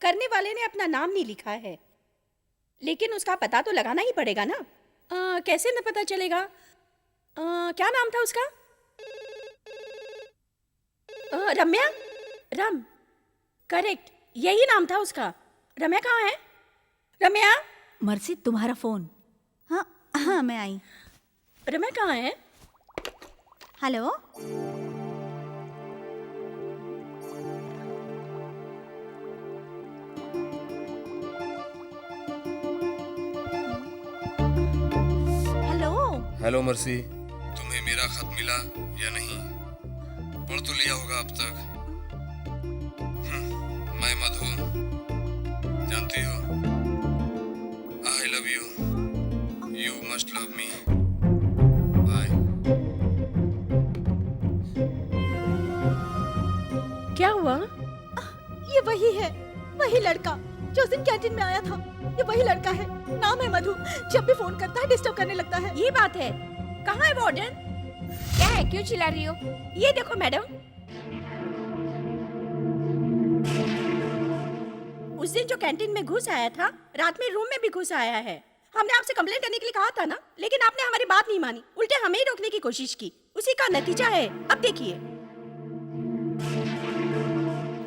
करने वाले ने अपना नाम नहीं लिखा है, लेकिन उसका पता तो लगाना ही पड़ेगा ना। कैसे न पता चलेगा? क्या नाम था उसका? रम्या, रम, करेक्ट, यही नाम था उसका। रम्या कहाँ है? रम्या, मर्सी तुम्हारा फोन। हाँ हाँ, मैं आई। रम्या कहाँ है? हेलो, हेलो मर्सी, तुम्हें मेरा खत मिला या नहीं? पढ़ तो लिया होगा अब तक। मैं मधु, जानती हो, I love you, you must love me, bye. क्या हुआ? ये वही है, वही लड़का जो उस दिन कैंटीन में आया था। ये वही लड़का है, नाम है मधु। जब भी फोन करता है डिस्टर्ब करने लगता है। ये बात है। कहाँ है वार्डन? क्या है, क्यों चिल्ला रही हो? ये देखो मैडम, उस दिन जो कैंटीन में घुस आया था, रात में रूम में भी घुस आया है। हमने आपसे कंप्लेंट करने के लिए कहा था ना, लेकिन आपने हमारी बात नहीं मानी, उल्टे हमें ही रोकने की कोशिश की। उसी का नतीजा है। अब देखिए,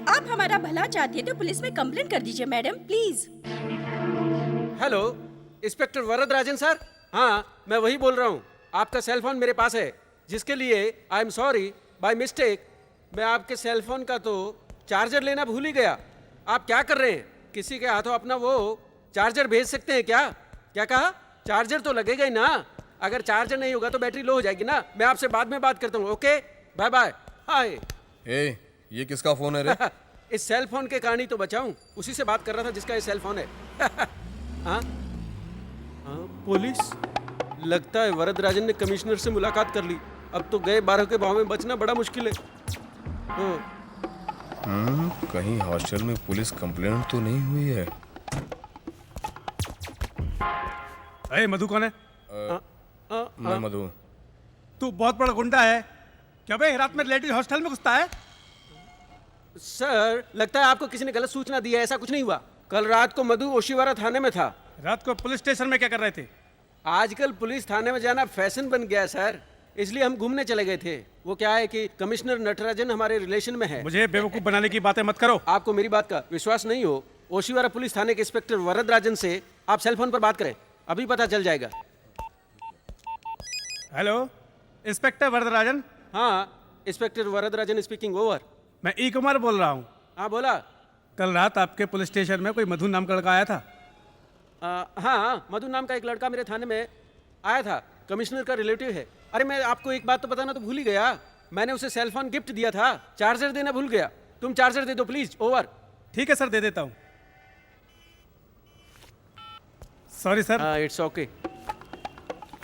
आप हमारा भला चाहती है तो पुलिस में कंप्लेंट कर दीजिए madam, please. Hello, inspector Varad Rajan sir. हाँ, मैं वही बोल रहा हूँ। आपका सेल फोन मेरे पास है, जिसके लिए I am sorry, by mistake मैं आपके सेल फोन का तो चार्जर लेना भूल ही गया। आप क्या कर रहे हैं? किसी के हाथों अपना वो चार्जर भेज सकते हैं क्या? क्या कहा? चार्जर तो लगेगा ही ना। अगर चार्जर नहीं होगा तो बैटरी लो हो जाएगी ना। मैं आपसे बाद में बात करता हूँ। Okay, bye bye. हाय। ए, ये किसका फोन है रे? इस सेल फोन के कहानी तो बचाऊं, उसी से बात कर रहा था जिसका ये सेल फोन है। हाँ? पुलिस? लगता है वरद राजन ने कमिश्नर से मुलाकात कर ली। अब तो गए 12 के भाव में बचना बड़ा मुश्किल है। कहीं हॉस्टल में पुलिस कंप्लेंट तो नहीं हुई है? अरे मधु कौन है? मैं मधु। तू बहुत बड़ा गुंडा है क्या बे? रात में लेडीज हॉस्टल में घुसता है? सर, लगता है आपको किसी ने गलत सूचना दी है। ऐसा कुछ नहीं हुआ। कल रात को मधु ओशिवारा थाने में था। रात को पुलिस स्टेशन में क्या कर रहे थे? आजकल पुलिस थाने में जाना फैशन बन गया है सर। इसलिए हम घूमने चले गए थे। वो क्या है कि कमिश्नर नटराजन हमारे रिलेशन में है। मुझे बेवकूफ़ बनाने की बातें मत करो। आपको मेरी बात का विश्वास नहीं हो, ओशिवारा पुलिस थाने के इंस्पेक्टर वरदराजन से आप सेल फोन पर बात करें, अभी पता चल जाएगा। Hello, inspector Varadarajan. हाँ, इंस्पेक्टर वरदराजन स्पीकिंग, ओवर। मैं ई कुमार बोल रहा हूँ। हाँ बोला। कल रात आपके पुलिस स्टेशन में कोई मधु नाम का लड़का आया था। हाँ, मधु नाम का एक लड़का मेरे थाने में आया था, कमिश्नर का रिलेटिव है। अरे मैं आपको एक बात तो बताना तो भूल ही गया, मैंने उसे सेल फोन गिफ्ट दिया था, चार्जर देना भूल गया। तुम चार्जर दे दो प्लीज, ओवर। ठीक है सर, दे देता हूँ। Sorry sir. It's okay.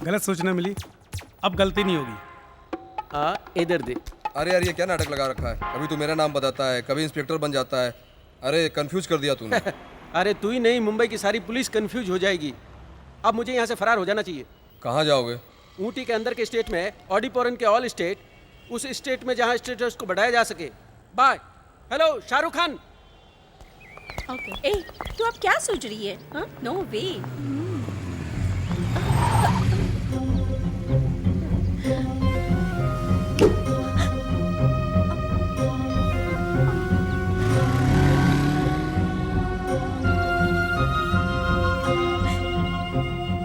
गलत सूचना मिली, अब गलती नहीं होगी। इधर दे। अरे यार, ये क्या नाटक लगा रखा है? कभी तू मेरा नाम बताता है, कभी इंस्पेक्टर बन जाता है। अरे कंफ्यूज कर दिया तूने। अरे तू ही नहीं, मुंबई की सारी पुलिस कंफ्यूज हो जाएगी। अब मुझे यहाँ से फरार हो जाना चाहिए। कहाँ जाओगे? ऊटी के अंदर के स्टेट में, ऑडिपोरन के ऑल स्टेट, उस स्टेट में जहाँ स्टेटस को बढ़ाया जा सके। Bye. Hello Shahrukh Khan. Okay. ए, तू अब क्या सोच रही है? हाँ, नो वे।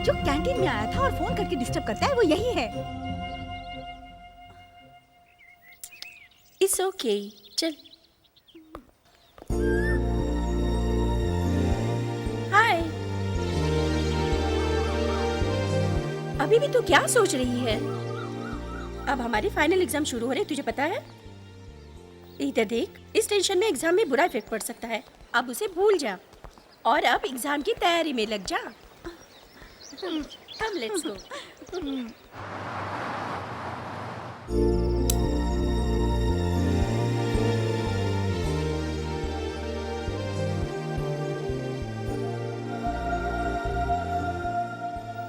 जो कैंटीन में आया था और फोन करके डिस्टर्ब करता है वो यही है। इट्स ओके, चल। हाय। अभी भी तू क्या सोच रही है? अब हमारे फाइनल एग्जाम शुरू हो रहे, तुझे पता है? इधर देख, इस टेंशन में एग्जाम में बुरा इफेक्ट पड़ सकता है। अब उसे भूल जा और अब एग्जाम की तैयारी में लग जा। Come, let's go.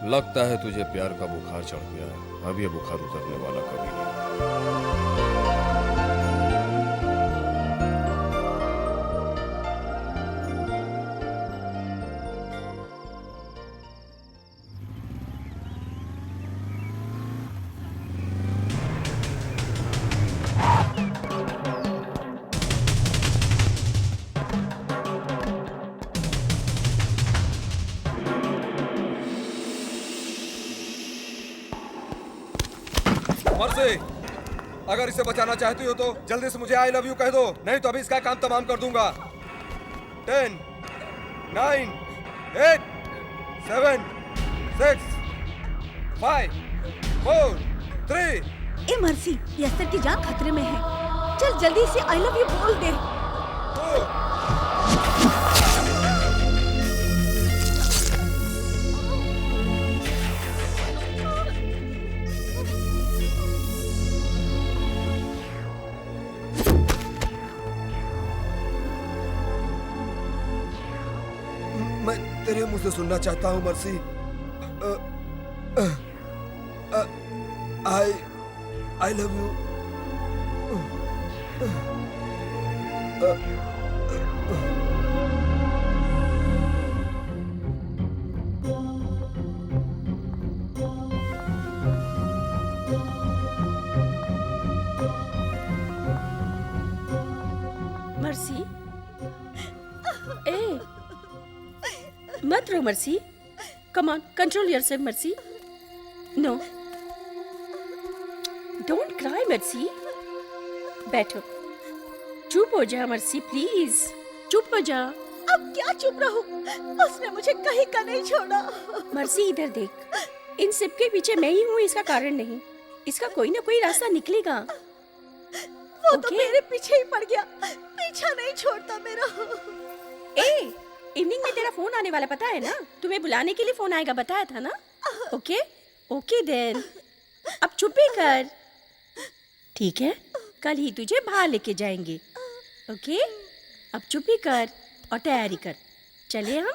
लगता है तुझे प्यार का बुखार चढ़ गया है। अब ये बुखार उतरने वाला कभी नहीं। मर्सी, अगर इसे बचाना चाहती हो तो जल्दी से मुझे आई लव यू कह दो, नहीं तो अभी इसका काम तमाम कर दूंगा। 10, 9, 8, 7, 6, 5, 4, 3। ए मर्सी, यस्तर की जान खतरे में है। चल जल्दी से आई लव यू बोल दे। मैं तेरे मुंह से सुनना चाहता हूँ Mercy. I love you. Mercy, ए, मत रो Mercy. Come on, control yourself Mercy. No, don't cry Mercy. बैठो, चुप हो जा मर्सी, प्लीज चुप हो जा। अब क्या चुप रहूं? उसने मुझे कहीं का नहीं छोड़ा। मर्सी इधर देख, इन सब के पीछे मैं ही हूँ, इसका कारण नहीं। इसका कोई ना कोई रास्ता निकलेगा। वो तो मेरे पीछे ही पड़ गया, पीछा नहीं छोड़ता मेरा। ए, इवनिंग में तेरा फोन आने वाला, पता है ना? तुम्हें बुलाने के लिए फोन आएगा, बताया था ना? ओके ओके देन, अब चुप ही कर, ठीक है? कल ही तुझे बाहर लेके जाएंगे। ओके, अब चुप ही कर और तैयारी कर। चले हम?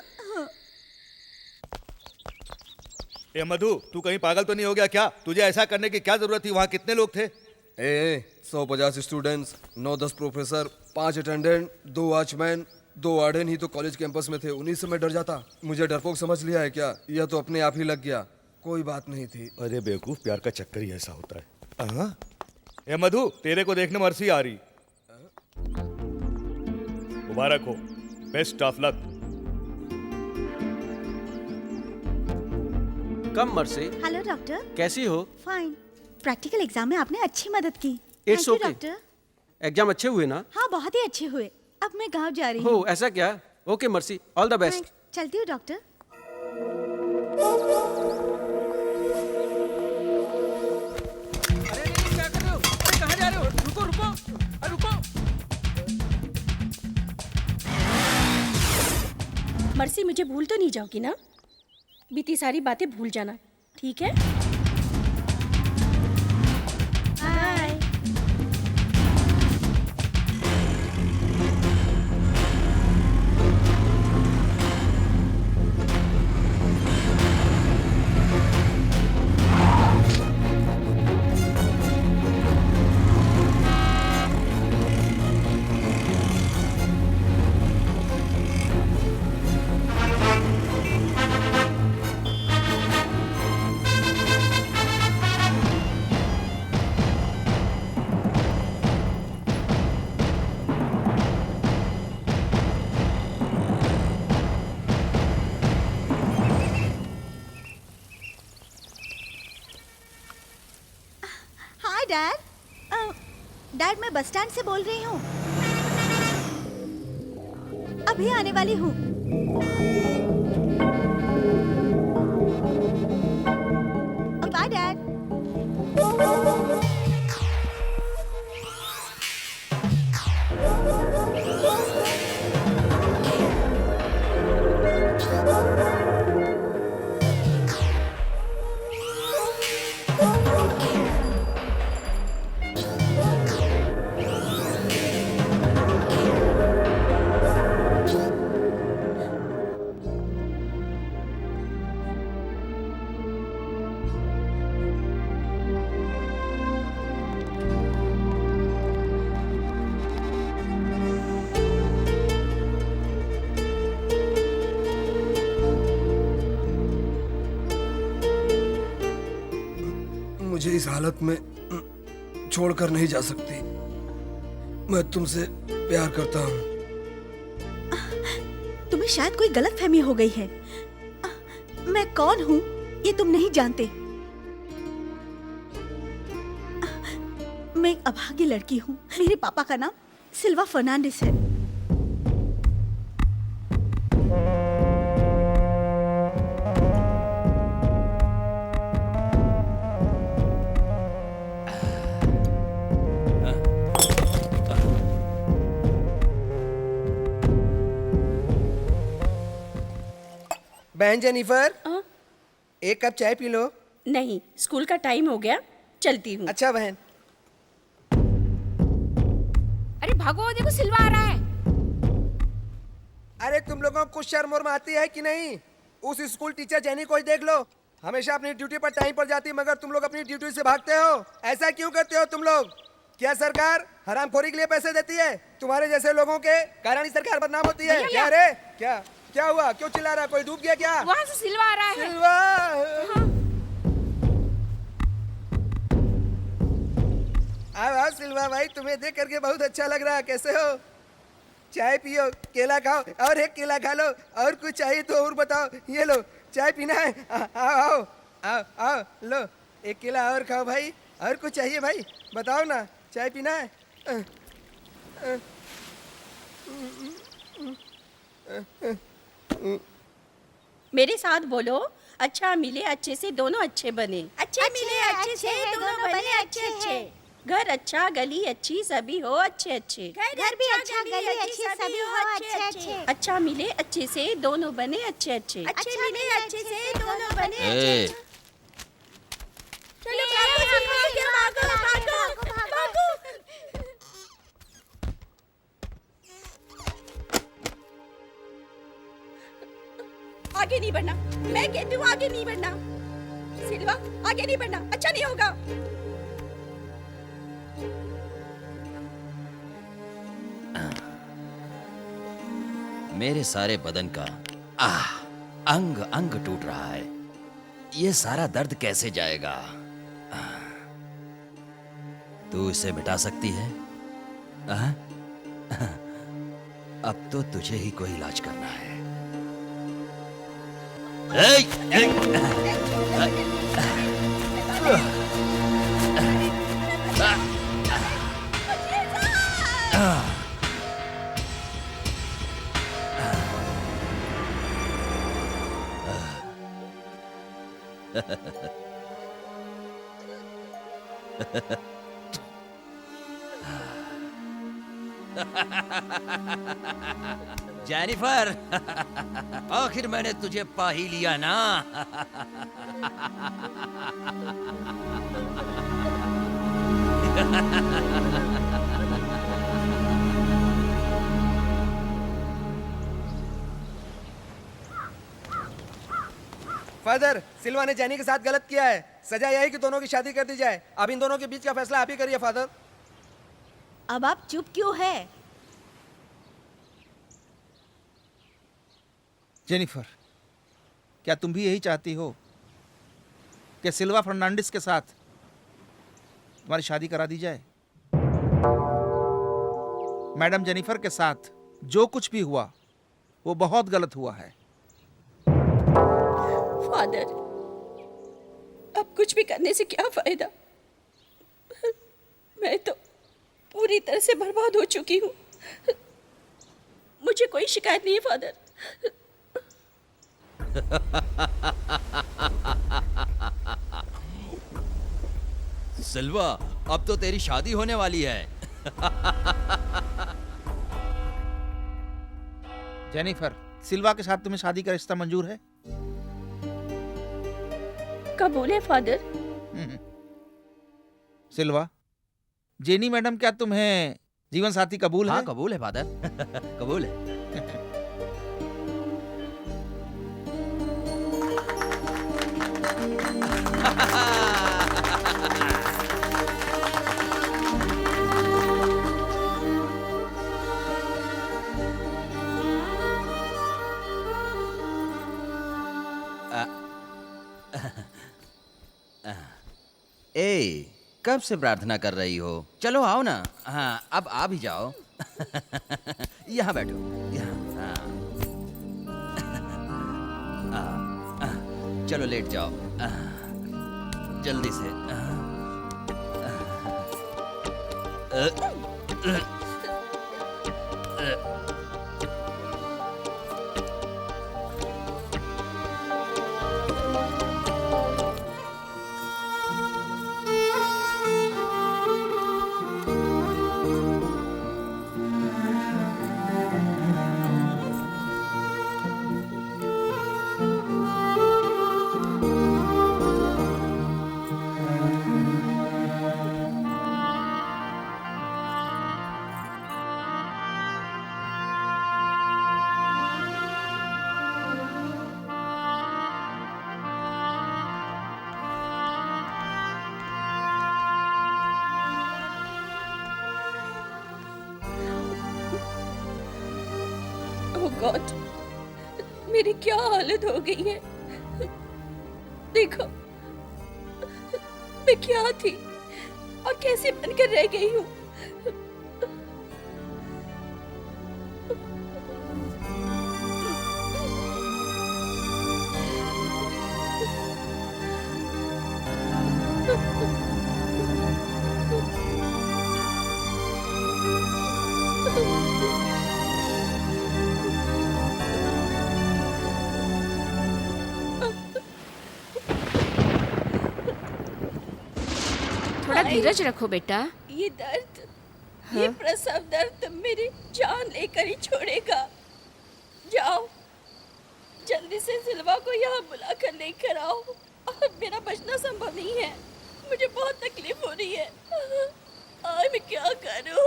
ए मधु, तू कहीं पागल तो नहीं हो गया क्या? तुझे ऐसा करने की क्या जरूरत थी? वहाँ कितने लोग थे? 150 students, 9-10 professor, 5 attendant, 2 watchman, 2 warden ही तो कॉलेज कैंपस में थे। उन्हीं से मैं डर जाता। मुझे डरपोक समझ लिया है क्या? यह तो अपने आप ही लग गया। कोई बात नहीं थी। अरे बेवकूफ, प्यार का चक्कर ही ऐसा होता है। हाँ? ए मधु, तेरे को देखने मर्सी आ रही। मुबारक हो, best of luck. Come mercy, hello doctor. कैसी हो? फाइन। प्रैक्टिकल एग्जाम में आपने अच्छी मदद की। It's Thank you, okay. Doctor. Exam अच्छे हुए ना? हाँ, बहुत ही अच्छे हुए। अब मैं गांव जा रही हो हूँ। ऐसा क्या? Okay mercy, all the best. Thanks. चलती हूँ डॉक्टर। अरे क्या कर रहे हो? अरे कहाँ जा रहे हो? रुको रुको, अरे रुको। मर्सी, मुझे भूल तो नहीं जाओगी ना? बीती सारी बातें भूल जाना, ठीक है? बाय। Hi dad. डैड, मैं बस स्टैंड से बोल रही हूँ। अभी आने वाली हूँ। Bye dad. मुझे इस हालत में छोड़कर नहीं जा सकती। मैं तुमसे प्यार करता हूँ। तुम्हें शायद कोई गलतफहमी हो गई है। मैं कौन हूँ ये तुम नहीं जानते। मैं एक अभागी लड़की हूँ। मेरे पापा का नाम सिल्वा फर्नांडिस है। बहन जेनिफर, एक कप चाय पी लो। नहीं, स्कूल का टाइम हो गया, चलती हूँ। अच्छा बहन। अरे भागो, देखो सिल्वा आ रहा है। अरे तुम लोगों को कुछ शर्म वर्म आती है कि नहीं? उस स्कूल टीचर जेनी को ही देख लो। हमेशा अपनी ड्यूटी पर टाइम पर जाती, मगर तुम लोग अपनी ड्यूटी से भागते हो। ऐसा क्यों करते हो तुम लोग? क्या सरकार हरामखोरी के लिए पैसे देती है? तुम्हारे जैसे लोगों के कारण ही सरकार बदनाम होती है। क्या रे? क्या हुआ? क्यों चिल्ला रहा? कोई डूब गया क्या? वहाँ से सिल्वा आ रहा है। सिल्वा! आओ सिल्वा भाई, तुम्हें देख करके बहुत अच्छा लग रहा है। कैसे हो? चाय पियो, केला खाओ, और एक केला खा लो। और कुछ चाहिए तो और बताओ। ये लो, चाय पीना है? आओ आओ आओ आओ, लो एक केला और खाओ भाई। और कुछ चाहिए भाई? बताओ ना, चाय पीना है? मेरे साथ बोलो, अच्छा मिले अच्छे से दोनों अच्छे बने। अच्छे मिले अच्छे से दोनों बने अच्छे अच्छे। घर अच्छा गली अच्छी सभी हो अच्छे अच्छे। घर भी अच्छा गली अच्छी सभी हो अच्छे अच्छे। अच्छा मिले अच्छे से दोनों बने अच्छे अच्छे। अच्छे मिले अच्छे से दोनों बने ए, चलो भागो भागो भागो भागो। आगे नहीं बढ़ना, मैं कहती हूँ आगे नहीं बढ़ना। सिल्वा, आगे नहीं बढ़ना, अच्छा नहीं होगा। मेरे सारे बदन का अंग अंग टूट रहा है। ये सारा दर्द कैसे जाएगा? तू इसे मिटा सकती है? अब तो तुझे ही कोई इलाज करना है। जेनिफर, आखिर मैंने तुझे पा ही लिया ना। फादर, सिल्वा ने जैनी के साथ गलत किया है। सजा यह है कि दोनों की शादी कर दी जाए। अब इन दोनों के बीच का फैसला आप ही करिए फादर। अब आप चुप क्यों है? जेनिफर, क्या तुम भी यही चाहती हो कि सिल्वा फर्नांडिस के साथ तुम्हारी शादी करा दी जाए? मैडम जेनिफर के साथ जो कुछ भी हुआ वो बहुत गलत हुआ है। फादर, अब कुछ भी करने से क्या फायदा? मैं तो पूरी तरह से बर्बाद हो चुकी हूँ। मुझे कोई शिकायत नहीं है फादर। सिल्वा, अब तो तेरी शादी होने वाली है। जेनिफर, सिल्वा के साथ तुम्हें शादी का रिश्ता मंजूर है? कबूल है फादर। सिल्वा, जेनी मैडम, क्या तुम्हें जीवन साथी कबूल है? हाँ, कबूल है फादर। कबूल है। ए, कब से प्रार्थना कर रही हो? चलो आओ ना। हाँ, अब आ भी जाओ। यहाँ बैठो। यहाँ। चलो लेट जाओ। जल्दी से। गॉड, मेरी क्या हालत हो गई है। देखो मैं क्या थी और कैसे बनकर रह गई हूँ। थोड़ा धीरज रखो बेटा। ये दर्द, ये प्रसव दर्द मेरी जान लेकर ही छोड़ेगा। जाओ, जल्दी से सिल्वा को यहाँ बुलाकर लेकर आओ। और मेरा बचना संभव नहीं है, मुझे बहुत तकलीफ हो रही है। और मैं क्या करूँ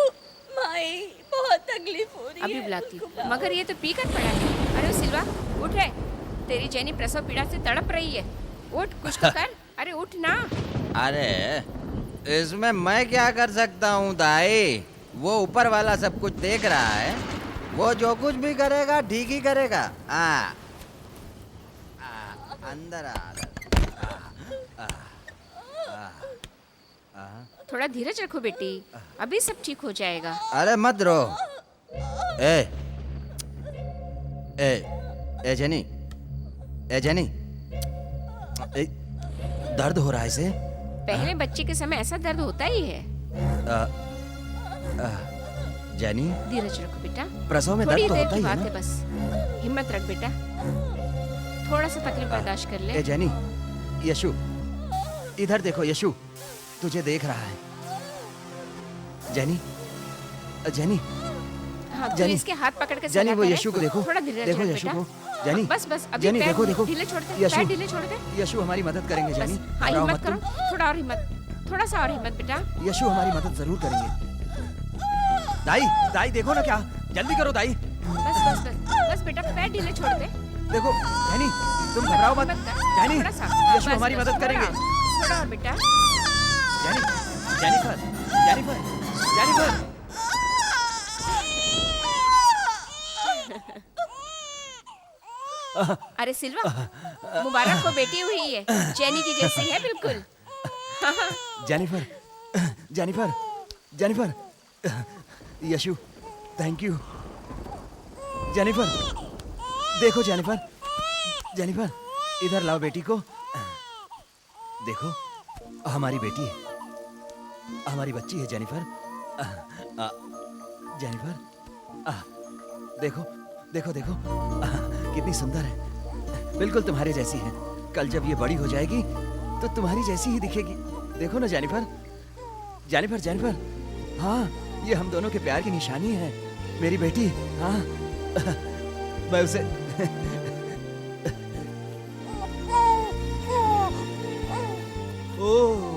माई, बहुत तकलीफ हो रही है। अभी बुलाती हूँ, मगर ये तो पी कर पड़ा है। अरे सिल्वा, उठ रे, तेरी जेनी प्रसव पीड़ा से तड़प रही है। उठ, कुछ तो कर। अरे उठ ना। अरे इसमें मैं क्या कर सकता हूँ दाई? वो ऊपर वाला सब कुछ देख रहा है। वो जो कुछ भी करेगा ठीक ही करेगा। अंदर आ। थोड़ा धीरज रखो बेटी, अभी सब ठीक हो जाएगा। अरे मत रो। ए ए ए जेनी, ए जेनी, ए, दर्द हो रहा है इसे? पहले बच्चे के समय ऐसा दर्द होता ही है। जेनी, धीरज रखो बेटा, प्रसव में थोड़ी दर्द तो देर होता की ही है बात ना? है बस, हिम्मत रख बेटा, थोड़ा सा तकलीफ बर्दाश्त कर ले। ए जेनी, यशु, इधर देखो यशु, तुझे देख रहा है। जेनी, जेनी, हाँ, तू जेनी, इसके हाथ पकड़ के जेनी, चला वो कर यशु को देखो, थोड़ा धीरज देखो रख यशु बेटा। को। जेनी, बस बस, अभी जेनी, पैर देखो देखो, ढीले छोड़ दे, यशु, पैर ढीले छोड़ दे। यशु हमारी मदद करेंगे जेनी, बस, हाँ, घबराओ हिम्मत मत करो, तुम। थोड़ा और हिम्मत, थोड़ा सा और हिम्मत बेटा। यशु हमारी मदद जरूर करेंगे। दाई, दाई देखो ना, क्या जल्दी करो दाई। बस बस बस बस बेटा, पैर ढीले छोड़ दे। देखो जेनी, तुम घबराओ मत। हिम्मत कर, जेनी, थोड़ा सा, यशु बस, हमारी बस, मदद थोड़ा करेंगे। और, थोड़ा और बेटा। Jenny, Jennifer, Jennifer, Jennifer. अरे सिल्वा, मुबारक को बेटी हुई है, जेनी की जैसी है बिल्कुल। Jennifer, Jennifer, Jennifer, Yashu, thank you. Jennifer, देखो जेनिफर, जेनिफर, इधर लाओ बेटी को। देखो, हमारी बेटी है, हमारी बच्ची है जेनिफर। जेनिफर, देखो देखो देखो, कितनी सुंदर है, बिल्कुल तुम्हारे जैसी है। कल जब ये बड़ी हो जाएगी तो तुम्हारी जैसी ही दिखेगी। देखो ना जेनिफर, जेनिफर, जेनिफर, हाँ, ये हम दोनों के प्यार की निशानी है, मेरी बेटी। हाँ, मैं उसे ओह,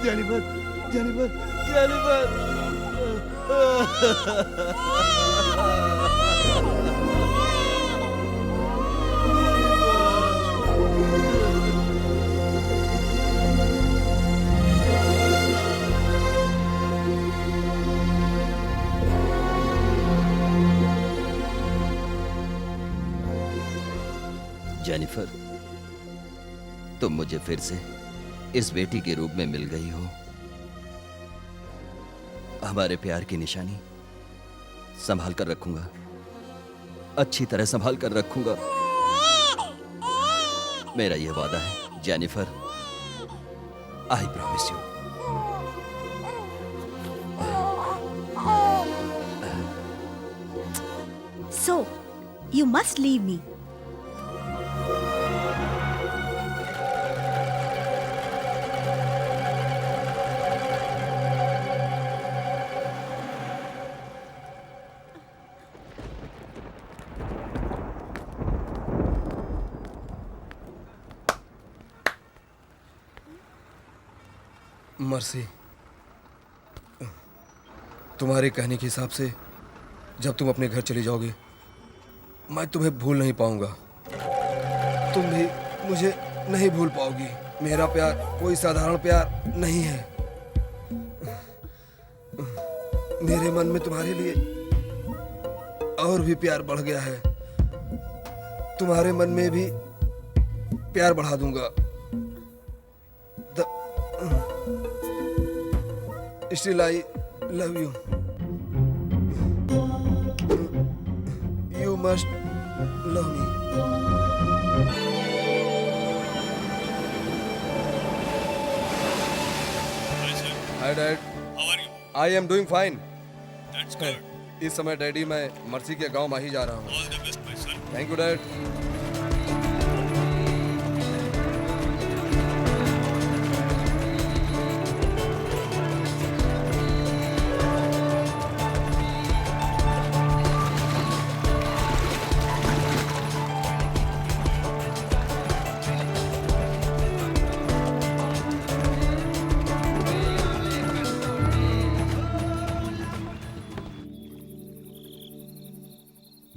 जेनिफर, जेनिफर, जेनिफर, तुम मुझे फिर से इस बेटी के रूप में मिल गई हो। हमारे प्यार की निशानी संभाल कर रखूंगा, अच्छी तरह संभाल कर रखूंगा, मेरा यह वादा है Jennifer. I promise you. So, you must leave me. Mercy, तुम्हारे कहने के हिसाब से जब तुम अपने घर चली जाओगे मैं तुम्हें भूल नहीं पाऊंगा, तुम भी मुझे नहीं भूल पाओगी। मेरा प्यार कोई साधारण प्यार नहीं है, मेरे मन में तुम्हारे लिए और भी प्यार बढ़ गया है, तुम्हारे मन में भी प्यार बढ़ा दूंगा। Still I love you. You must love me. Hi Dad. How are you? I am doing fine. That's good. इस समय डैडी मैं मर्सी के गांव माही जा रहा हूँ। All the best, my son. Thank you dad.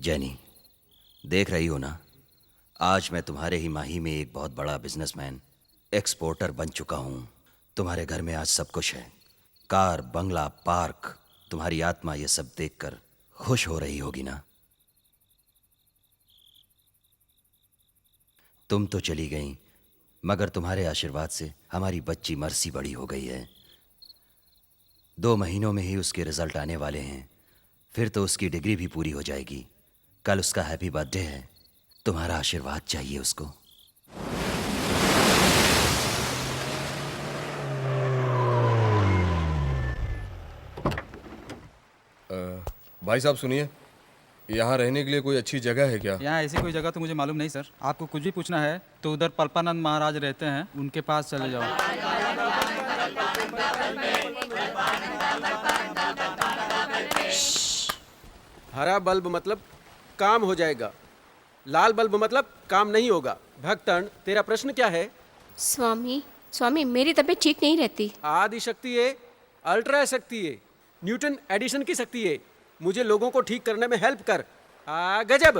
Jenny, देख रही हो ना, आज मैं तुम्हारे ही माही में एक बहुत बड़ा बिजनेसमैन, एक्सपोर्टर बन चुका हूं। तुम्हारे घर में आज सब कुछ है, कार, बंगला, पार्क। तुम्हारी आत्मा ये सब देखकर खुश हो रही होगी ना। तुम तो चली गई, मगर तुम्हारे आशीर्वाद से हमारी बच्ची मर्सी बड़ी हो गई है। 2 महीनों में ही उसके रिजल्ट आने वाले हैं, फिर तो उसकी डिग्री भी पूरी हो जाएगी। कल उसका हैप्पी बर्थडे है, तुम्हारा आशीर्वाद चाहिए उसको। भाई साहब सुनिए, यहाँ रहने के लिए कोई अच्छी जगह है क्या? यहाँ ऐसी कोई जगह तो मुझे मालूम नहीं सर। आपको कुछ भी पूछना है तो उधर पल्पानंद महाराज रहते हैं, उनके पास चले जाओ। हरा बल्ब मतलब काम हो जाएगा, लाल बल्ब मतलब काम नहीं होगा। भक्तन, तेरा प्रश्न क्या है? स्वामी, स्वामी मेरी तबीयत ठीक नहीं रहती। आदि शक्ति है, अल्ट्रा शक्ति है, न्यूटन एडिशन की शक्ति है। मुझे लोगों को ठीक करने में हेल्प कर। गजब।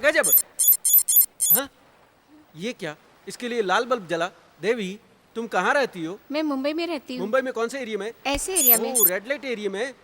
गजब। हाँ, ये क्या? इसके लिए लाल बल्ब जला? देवी, तुम कहाँ रहती हो? मैं मुंबई में रहती हूँ। मुंबई में कौन से एरिया में? ऐसे एरिया में। रेड लाइट एरिया में।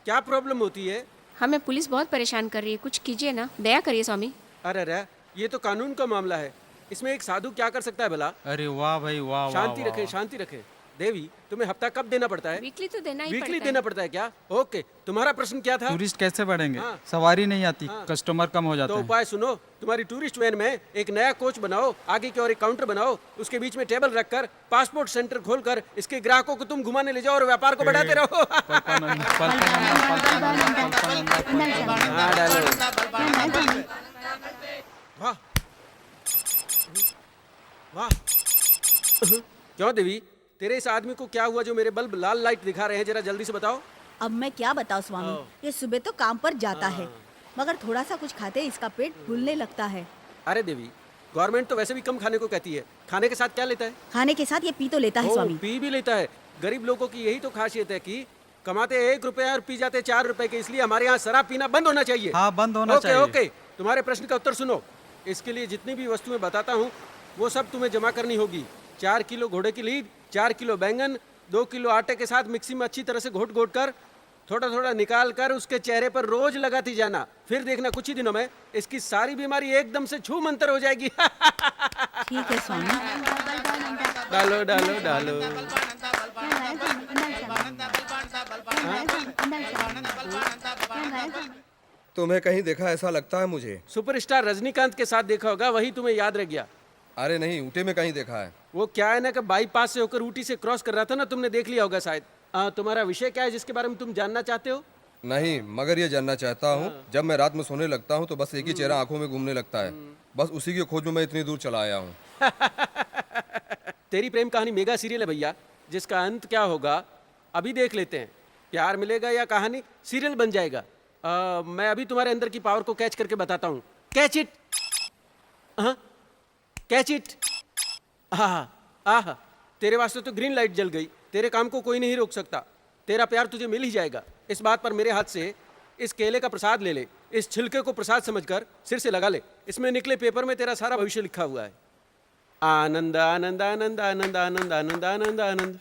क्या प्रॉब्लम होती है? हमें पुलिस बहुत परेशान कर रही है, कुछ कीजिए ना, दया करिए स्वामी। अरे ये तो कानून का मामला है, इसमें एक साधु क्या कर सकता है भला? अरे वाह भाई वाह। शांति रखे, शांति रखे। देवी, तुम्हें हफ्ता कब देना पड़ता है? वीकली तो देना ही वीकली पड़ता देना पड़ता है क्या? ओके, तुम्हारा प्रश्न क्या था? टूरिस्ट कैसे बढ़ेंगे? हाँ। सवारी नहीं आती, कस्टमर कम हो जाते तो हैं। उपाय सुनो, तुम्हारी टूरिस्ट वैन में एक नया कोच बनाओ, आगे की ओर एक काउंटर बनाओ, उसके बीच में टेबल रखकर पासपोर्ट सेंटर खोलकर इसके ग्राहकों को तुम घुमाने ले जाओ और व्यापार को बढ़ाते रहो। हाँ, डालो। वाह वाह। क्यों देवी, तेरे इस आदमी को क्या हुआ जो मेरे बल्ब लाल लाइट दिखा रहे हैं? जरा जल्दी से बताओ। अब मैं क्या बताऊं स्वामी, ये सुबह तो काम पर जाता है, मगर थोड़ा सा कुछ खाते ही इसका पेट फूलने लगता है। अरे देवी, गवर्नमेंट तो वैसे भी कम खाने को कहती है, खाने के साथ क्या लेता है? खाने के साथ ये पी तो लेता है स्वामी। पी भी लेता है। गरीब लोगों की यही तो खासियत है कि कमाते 1 रुपया और पी जाते 4 रुपए के, इसलिए हमारे यहाँ शराब पीना बंद होना चाहिए। हाँ, बंद होना चाहिए। ओके, तुम्हारे प्रश्न का उत्तर सुनो। इसके लिए जितनी भी वस्तुएं बताता हूँ वो सब तुम्हें जमा करनी होगी। 4 किलो घोड़े की लीद, 4 किलो बैंगन, 2 किलो आटे के साथ मिक्सी में अच्छी तरह से घोट घोट कर थोड़ा थोड़ा निकाल कर उसके चेहरे पर रोज लगाती जाना। फिर देखना कुछ ही दिनों में इसकी सारी बीमारी एकदम से छू मंतर हो जाएगी। ठीक है स्वामी। डालो डालो डालो। तुम्हें कहीं देखा ऐसा लगता है मुझे। सुपरस्टार रजनीकांत के साथ देखा होगा, वही तुम्हें याद रह गया। अरे नहीं, ऊटी में कहीं देखा है। वो क्या है ना कि बाईपास से होकर ऊटी से क्रॉस कर रहा था ना, तुमने देख लिया होगा शायद। तुम्हारा विषय क्या है जिसके बारे में तुम जानना चाहते हो? नहीं, मगर ये जानना चाहता हूँ, जब मैं रात में सोने लगता हूँ तो बस एक ही चेहरा आंखों में घूमने लगता है। बस उसी की खोज में मैं इतनी दूर चला आया हूँ। तेरी प्रेम कहानी मेगा सीरियल है भैया, जिसका अंत क्या होगा अभी देख लेते हैं। प्यार मिलेगा या कहानी सीरियल बन जाएगा? मैं अभी तुम्हारे अंदर की पावर को कैच करके बताता हूँ। Catch it, catch it. आहा, तेरे वास्ते तो ग्रीन लाइट जल गई। तेरे काम को कोई नहीं रोक सकता। तेरा प्यार तुझे मिल ही जाएगा। इस बात पर मेरे हाथ से इस केले का प्रसाद ले ले। इस छिलके को प्रसाद समझकर सिर से लगा ले। इसमें निकले पेपर में तेरा सारा भविष्य लिखा हुआ है। आनंद आनंद आनंद आनंद आनंद आनंद आनंद आनंद।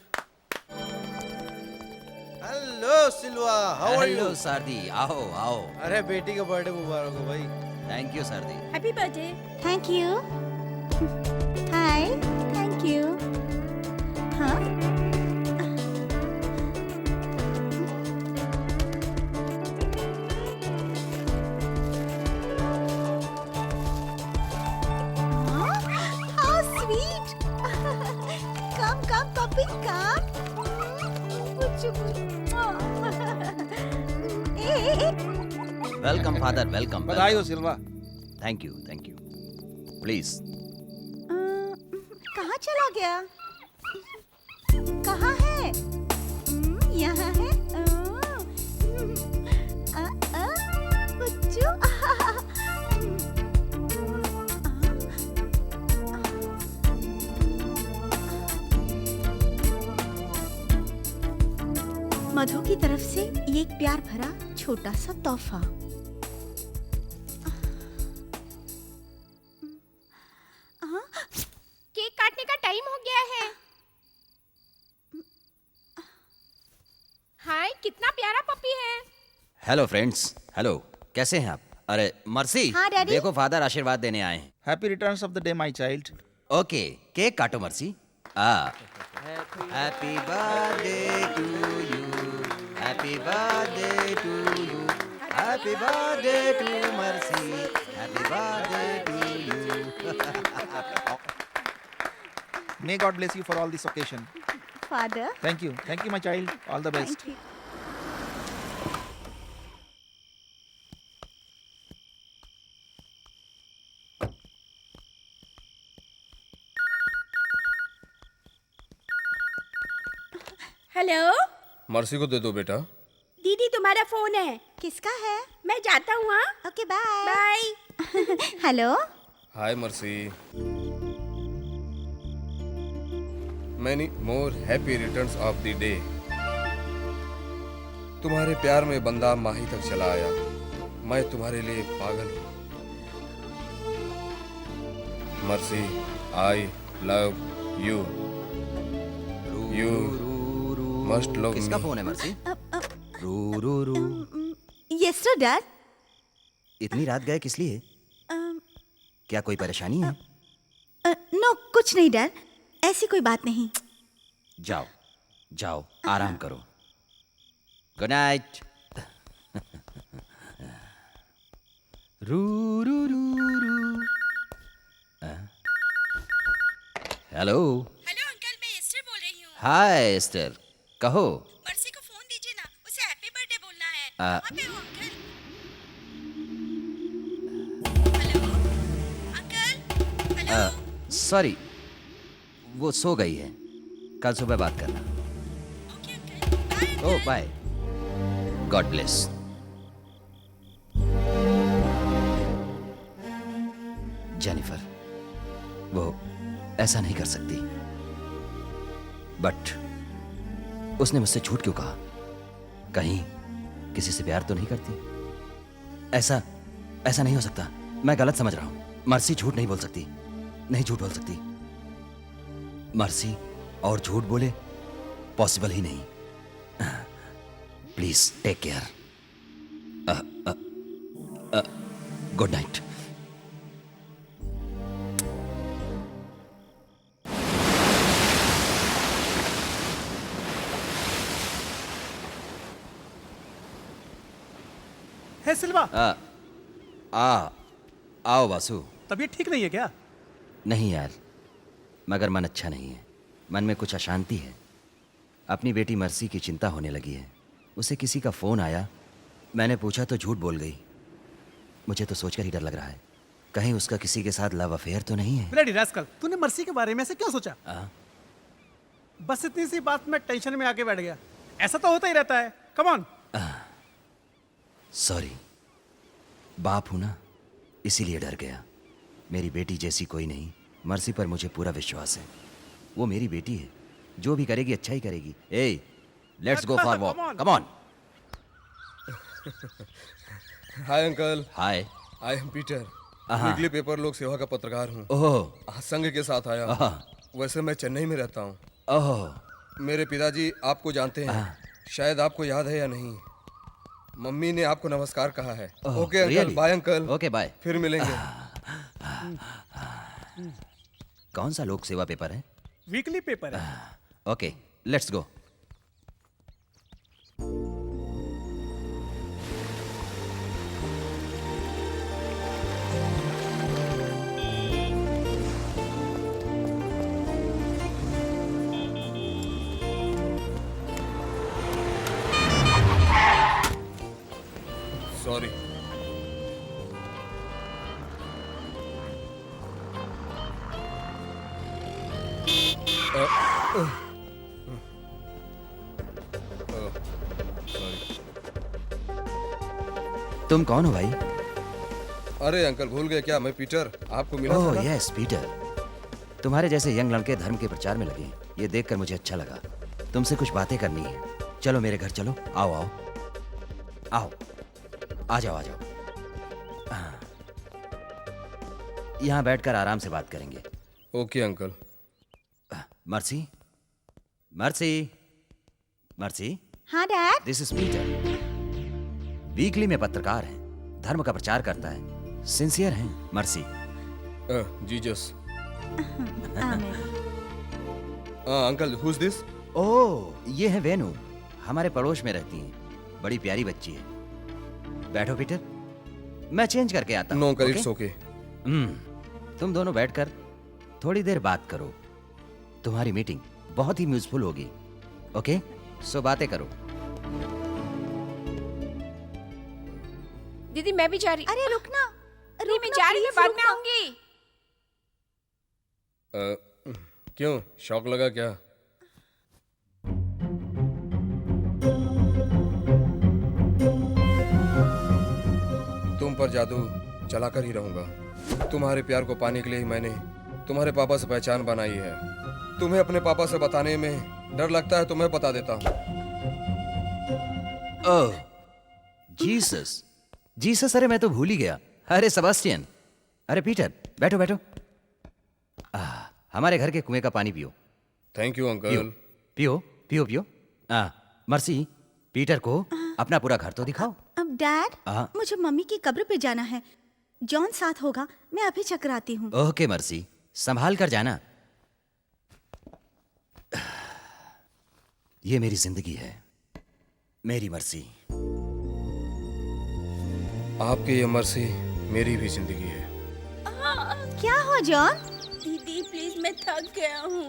Hello Silva, how are you? Hello Saradi, आओ आओ। अरे बेटी का बर्थडे मुबारक हो भाई। Thank you Saradi. Happy birthday. Thank you. Hi, thank you. हाँ, how sweet. Come, puppy, come. Welcome father, welcome. बधाई हो सिल्वा। Thank you, please. कहाँ चला गया? कहाँ है? यहाँ है। बच्चू। मधु की तरफ से ये एक प्यार भरा छोटा सा तोहफा। केक काटने का टाइम हो गया है। हाय, कितना प्यारा पपी है। हेलो फ्रेंड्स, हेलो, कैसे हैं आप? अरे मर्सी, हाँ, डैडी। देखो फादर आशीर्वाद देने आए हैं। Happy returns of the day my child. Okay, cake काटो Mercy. Happy birthday to you, happy birthday to you, happy birthday to Mercy, happy birthday to you. May God bless you for all this occasion. Father, Thank you my child. All the best. Thank you. Hello Mercy को दे दो बेटा। दीदी, तुम्हारा phone है। किसका है? मैं जाता हूँ। हाँ, okay, bye. Bye. Hello. Hi Mercy, many more happy returns of the day. तुम्हारे प्यार में बंदा माही तक चला आया, मैं तुम्हारे लिए पागल हूँ। Mercy, I love you, you must love किसका मी। फोन है मर्सी? रू रू रू। Yes sir dad. इतनी रात गए किस लिए? क्या कोई परेशानी है? नो, कुछ नहीं डैड, ऐसी कोई बात नहीं। जाओ जाओ, आराम करो। Good night. रू रू रू रू। हेलो। हेलो अंकल, मैं एस्टर बोल रही हूँ। हाय एस्टर, कहो। मर्सी को फोन दीजिए ना, उसे हैप्पी बर्थडे बोलना है। आ, कहाँ पे हो uncle? Hello uncle, hello. Sorry, वो सो गई है, कल सुबह बात करना। Okay uncle, bye. Oh bye, god bless. Jennifer, वो ऐसा नहीं कर सकती, बट उसने मुझसे झूठ क्यों कहा? कहीं किसी से प्यार तो नहीं करती? ऐसा नहीं हो सकता, मैं गलत समझ रहा हूं। मर्सी झूठ नहीं बोल सकती, नहीं झूठ बोल सकती। मर्सी और झूठ बोले, पॉसिबल ही नहीं। Please take care. Good night. है सिल्वा, आओ वासु। तबीयत ठीक नहीं है क्या? नहीं यार, मगर मन अच्छा नहीं है, मन में कुछ अशांति है। अपनी बेटी मर्सी की चिंता होने लगी है। उसे किसी का फोन आया, मैंने पूछा तो झूठ बोल गई। मुझे तो सोचकर ही डर लग रहा है, कहीं उसका किसी के साथ लव अफेयर तो नहीं है। ब्लडी रास्कल, तूने मर्सी के बारे में ऐसे क्यों सोचा? बस इतनी सी बात में टेंशन में आके बैठ गया। ऐसा तो होता ही रहता है। Come on. सॉरी, बाप हूं ना, इसीलिए डर गया। मेरी बेटी जैसी कोई नहीं। मर्सी पर मुझे पूरा विश्वास है, वो मेरी बेटी है, जो भी करेगी अच्छा ही करेगी। ए, let's go for walk, come on. Hi uncle. Hi, I am Peter, weekly paper Lok Seva का पत्रकार हूँ। ओह, आज संघ के साथ आया हूँ। वैसे मैं चेन्नई में रहता हूँ। ओह, मेरे पिताजी आपको जानते हैं, शायद आपको याद है या नहीं। मम्मी ने आपको नमस्कार कहा है। Okay uncle, bye uncle. Okay bye, फिर मिलेंगे। कौन सा लोक सेवा पेपर है? वीकली पेपर है। Okay, let's go. सॉरी। तुम कौन हो भाई? अरे अंकल, भूल गए क्या? मैं पीटर, आपको मिला था ना? यस पीटर, तुम्हारे जैसे यंग लड़के धर्म के प्रचार में लगे, ये देखकर मुझे अच्छा लगा। तुमसे कुछ बातें करनी है, चलो मेरे घर चलो। आओ आओ आओ। आ जाओ आ जाओ। हाँ। यहाँ बैठकर आराम से बात करेंगे। Okay uncle. Mercy, Mercy, Mercy. हाँ dad. This is Peter. Weekly में पत्रकार हैं, धर्म का प्रचार करता है, सिंसियर हैं। Mercy. Jesus. Uncle who is this? Oh, ये है वेनु, हमारे पड़ोस में रहती हैं, बड़ी प्यारी बच्ची है। बैठो पीटर, मैं चेंज करके आता हूँ। No uncle, it's okay. तुम दोनों बैठकर थोड़ी देर बात करो, तुम्हारी मीटिंग बहुत ही यूजफुल होगी। ओके, सो बातें करो। दीदी मैं भी जा रही। अरे रुकना, दीदी मैं जा रही हूँ, बाद में आऊंगी। क्यों, शौक लगा क्या? तुम पर जादू चलाकर ही रहूंगा। तुम्हारे प्यार को पाने के लिए ही मैंने तुम्हारे पापा से पहचान बनाई है। तुम्हें अपने पापा से बताने में डर लगता है तो मैं बता देता हूँ। ओह, जीसस, जीसस, अरे मैं तो भूल ही गया। अरे सेबास्टियन, अरे पीटर, बैठो बैठो। हमारे घर के कुएं का पानी पियो। Thank you uncle. पियो पियो पियो। मर्सी, पीटर को अपना पूरा घर तो दिखाओ। अब डैड, मुझे मम्मी की कब्र पे जाना है। जॉन साथ होगा, मैं अभी चकराती हूँ। ओके मर्सी, संभाल कर जाना। ये मेरी जिंदगी है, मेरी मर्सी। आपकी ये मर्सी मेरी भी जिंदगी है। क्या हो जॉन? दीदी प्लीज, मैं थक गया हूँ,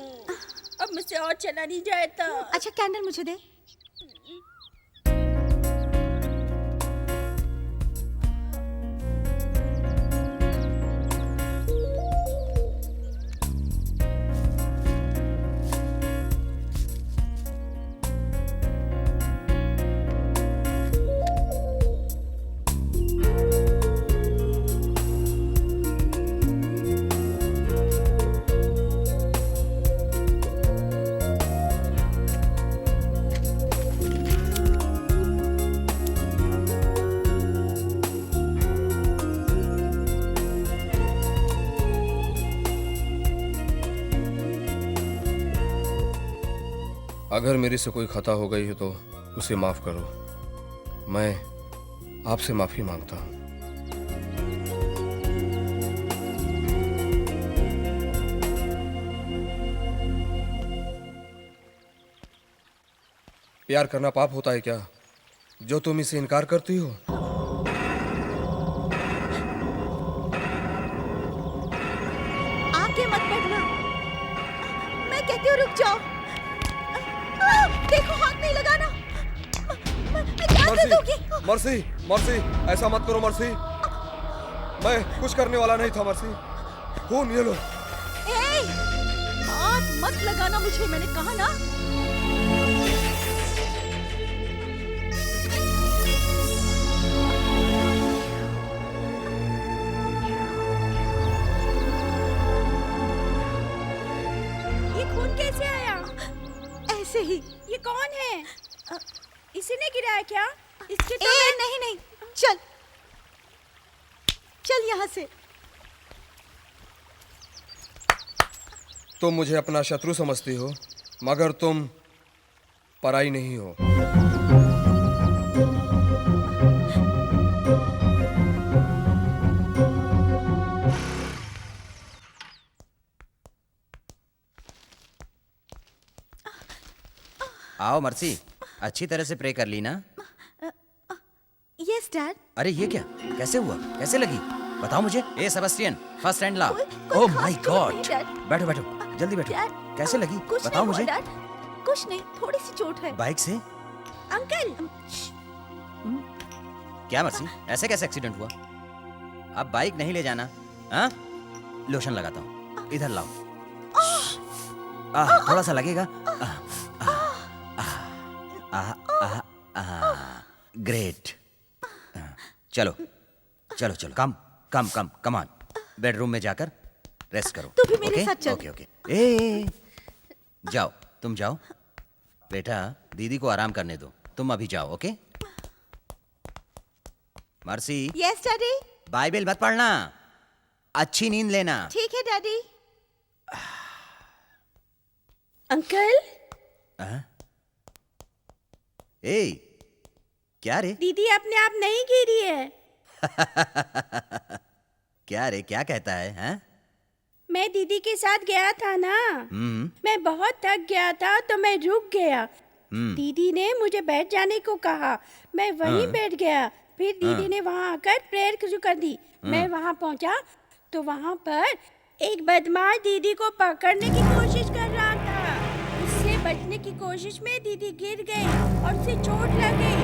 अब मुझसे और चला नहीं जाता। अच्छा कैंडल मुझे दे। अगर मेरे से कोई खता हो गई है तो उसे माफ करो। मैं आपसे माफी मांगता हूँ। प्यार करना पाप होता है क्या, जो तुम इसे इनकार करती हो? आगे मत बढ़ना, मैं कहती हूँ रुक जाओ। देखो, हाथ नहीं लगाना। मैं जान दे दूंगी। मर्सी, मर्सी, ऐसा मत करो मर्सी। मैं कुछ करने वाला नहीं था मर्सी। खून ये लो। हाथ मत लगाना मुझे, मैंने कहा ना। ये खून कैसे आया? ऐसे ही। ये कौन है? इसी ने गिराया क्या? इसके तो नहीं नहीं, चल चल यहाँ से। तुम मुझे अपना शत्रु समझती हो, मगर तुम पराई नहीं हो। आओ मर्सी, अच्छी तरह से प्रे कर ली ना? Yes dad. अरे ये क्या, कैसे हुआ, कैसे लगी, बताओ मुझे। ए सेबास्टियन, फर्स्ट एंड ला। Oh my god. बैठो बैठो, जल्दी बैठो। कैसे लगी, बताओ मुझे। कुछ नहीं, थोड़ी सी चोट है। बाइक से? अंकल। क्या मर्सी, ऐसे कैसे एक्सीडेंट हुआ? अब बाइक नहीं ले जाना। हाँ, लोशन लगाता हूँ, इधर लाओ। थोड़ा सा लगेगा। ग्रेट। चलो चलो चलो, कम कम कम कम ऑन। बेडरूम में जाकर रेस्ट करो। तू भी मेरे साथ चल। Okay okay. ए, जाओ, तुम जाओ बेटा, दीदी को आराम करने दो। तुम अभी जाओ। Okay mercy, yes daddy. Bible मत पढ़ना, अच्छी नींद लेना। ठीक है डैडी। अंकल, ए, क्या रे? दीदी अपने आप नहीं गिरी है। क्या रे, क्या कहता है? हैं? मैं दीदी के साथ गया था ना, मैं बहुत थक गया था तो मैं रुक गया। दीदी ने मुझे बैठ जाने को कहा, मैं वहीं बैठ गया। फिर दीदी ने वहाँ आकर प्रेयर शुरू कर दी। मैं वहाँ पहुँचा तो वहाँ पर एक बदमाश दीदी को पकड़ने की कोशिश कर रहा था। उससे बचने की कोशिश में दीदी गिर गई और उसे चोट लग गई।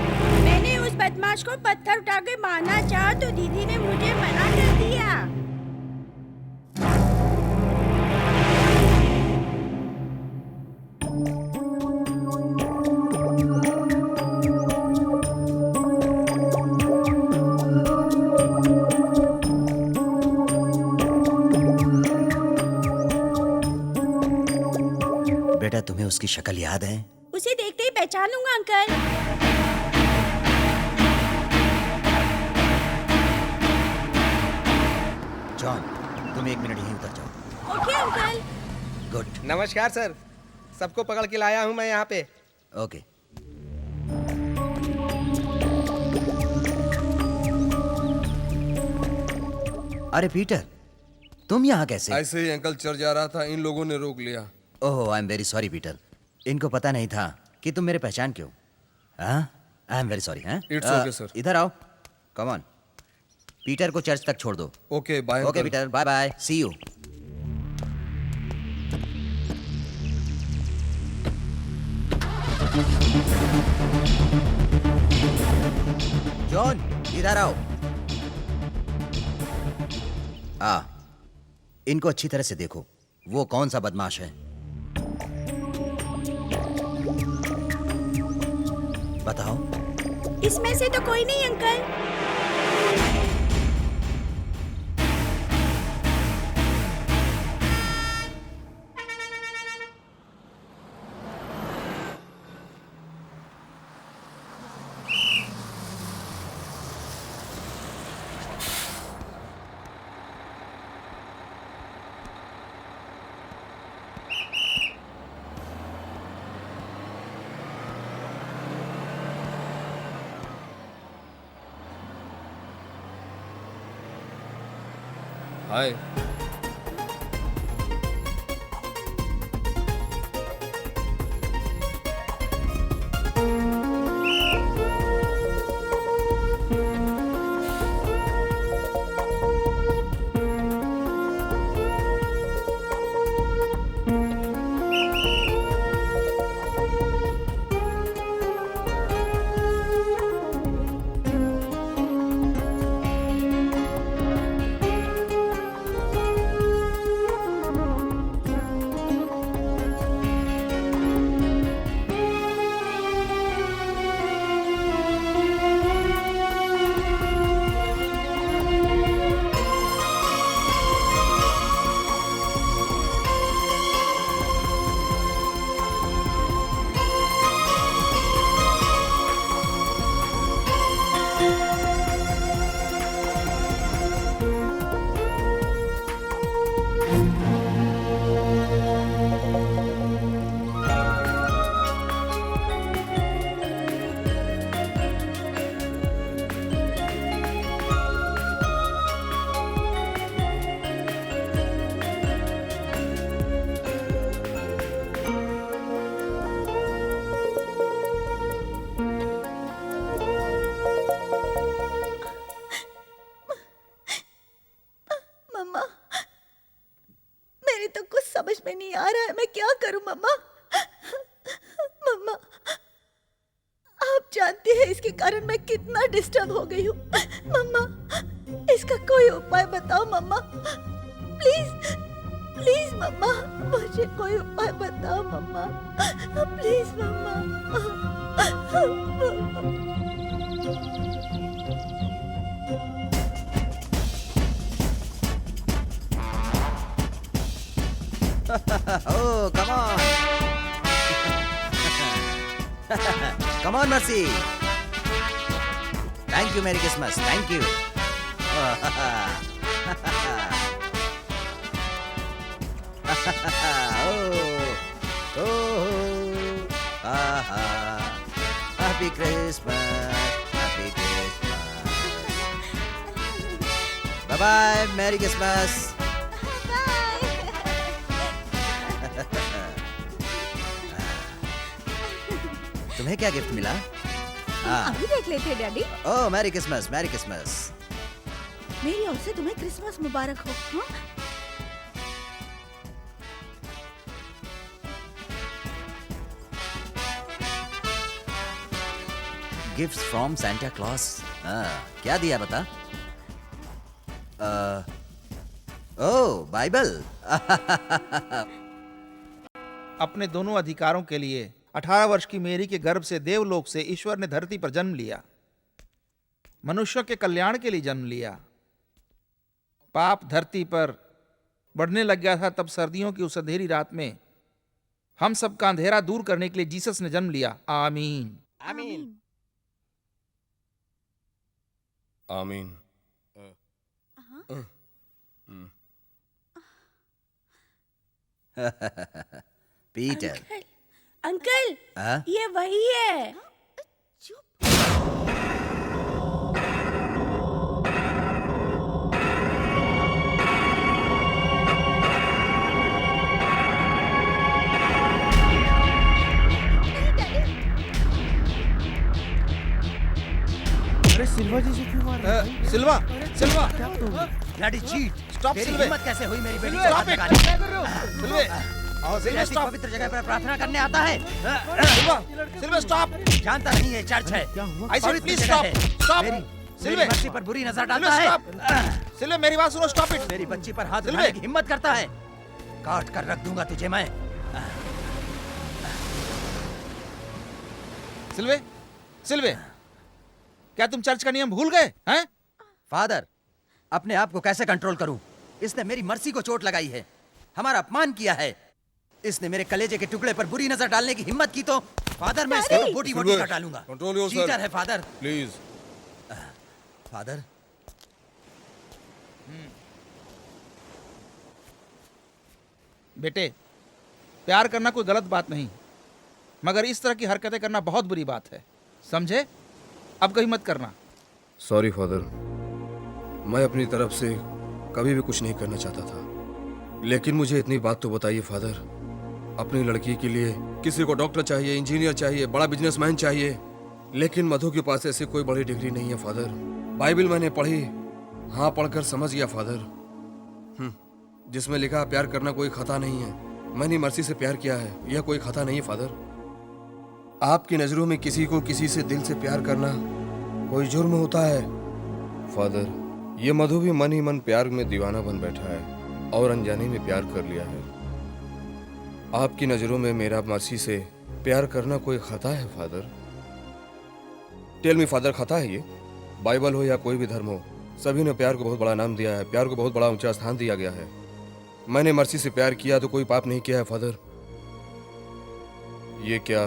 मैंने उस बदमाश को पत्थर उठा के मारना चाहा तो दीदी ने मुझे मना कर दिया। बेटा, तुम्हें उसकी शक्ल याद है? उसे देखते ही पहचान लूंगा अंकल। जॉन, तुम 1 मिनट यहीं उतर जाओ। Okay uncle. गुड। नमस्कार सर, सबको पकड़ के लाया हूँ मैं यहाँ पे। ओके। अरे पीटर, तुम यहाँ कैसे? ऐसे ही अंकल चल जा रहा था, इन लोगों ने रोक लिया। Oh, I am very sorry Peter, इनको पता नहीं था कि तुम मेरे पहचान क्यों। हाँ, आई एम वेरी सॉरी। हाँ, इट्स ओके सर। इधर आओ, कम ऑन। पीटर को चर्च तक छोड़ दो। Okay bye. Okay Peter, bye bye, see you. John, इधर आओ। इनको अच्छी तरह से देखो, वो कौन सा बदमाश है। बताओ। इसमें से तो कोई नहीं अंकल। हाय। समझ में नहीं आ रहा है मैं क्या करूं मम्मा। मम्मा आप जानती हैं इसके कारण मैं कितना डिस्टर्ब हो गई हूँ। मम्मा इसका कोई उपाय बताओ मम्मा, प्लीज प्लीज मम्मा, मुझे कोई उपाय बताओ mamma, please mamma. Oh, come on. Come on, Mercy. Thank you, merry Christmas, thank you. Happy Christmas, happy Christmas. Bye bye, merry Christmas. तुम्हें क्या गिफ्ट मिला? अभी देख लेते daddy. Oh, merry Christmas, merry Christmas. मेरी ओर से तुम्हें क्रिसमस मुबारक हो। हाँ? Gifts from Santa Claus. क्या दिया बता? Oh, Bible. अपने दोनों अधिकारों के लिए 18 वर्ष की मेरी के गर्भ से देवलोक से ईश्वर ने धरती पर जन्म लिया, मनुष्यों के कल्याण के लिए जन्म लिया। पाप धरती पर बढ़ने लग गया था, तब सर्दियों की उस अंधेरी रात में हम सबका अंधेरा दूर करने के लिए जीसस ने जन्म लिया। आमीन, आमीन। आमीन। पीटर। अंकल, हाँ? ये वही है। अरे सिल्वा जी से क्यों मार रहे हैं? सिल्वा, सिल्वा, ब्लडी चीट। स्टॉप तेरी सिल्वे। हिम्मत कैसे हुई मेरी बेटी को स्टॉप हाथ इट। लगाने की? सिल्वे, सिल्वे, ऐसी पवित्र जगह पर प्रार्थना करने आता है? सिल्वा, सिल्वे, स्टॉप। जानता नहीं है चर्च है। आई सेड पवित्र प्लीज जगह स्टॉप, है। स्टॉप। मेरी सिल्वे, बच्ची पर बुरी नजर सिल्वे, डालता है। स्टॉप। सिल्वे, मेरी बात सुनो, स्टॉप इट। मेरी बच्ची पर हाथ सिल्वे। उठाने की हिम्मत करता है, काट कर रख दूंगा तुझे मैं। सिल्वे, सिल्वे, क्या तुम चर्च का नियम भूल गए हैं? फादर, अपने आप को कैसे कंट्रोल करूं? इसने मेरी मर्सी को चोट लगाई है, हमारा अपमान किया है। इसने मेरे कलेजे के टुकड़े पर बुरी नजर डालने की हिम्मत की तो फादर मैं इसको बोटी बोटी काट डालूंगा। Control yourself. चीटर है फादर। प्लीज। फादर, बेटे, प्यार करना कोई गलत बात नहीं, मगर इस तरह की हरकतें करना बहुत बुरी बात है, समझे? अब कभी मत करना। सॉरी फादर, मैं अपनी तरफ से कभी भी कुछ नहीं करना चाहता था, लेकिन मुझे इतनी बात तो बताइए फादर, अपनी लड़की के लिए किसी को डॉक्टर चाहिए, इंजीनियर चाहिए, बड़ा बिजनेसमैन चाहिए, लेकिन मधु के पास ऐसी कोई बड़ी डिग्री नहीं है फादर। बाइबल मैंने पढ़ी, हाँ पढ़कर समझ गया फादर, जिसमें लिखा प्यार करना कोई खता नहीं है। मैंने मर्सी से प्यार किया है, यह कोई खता नहीं है फादर। आपकी नजरों में किसी को किसी से दिल से प्यार करना कोई जुर्म होता है फादर। ये मधु भी मन ही मन प्यार में दीवाना बन बैठा है और अनजाने में प्यार कर लिया है। आपकी नजरों में मेरा मर्सी से प्यार करना कोई खता है फादर? टेल मी फादर, खता है ये? बाइबल हो या कोई भी धर्म हो, सभी ने प्यार को बहुत बड़ा नाम दिया है, प्यार को बहुत बड़ा ऊंचा स्थान दिया गया है। मैंने मर्सी से प्यार किया तो कोई पाप नहीं किया है फादर। ये क्या,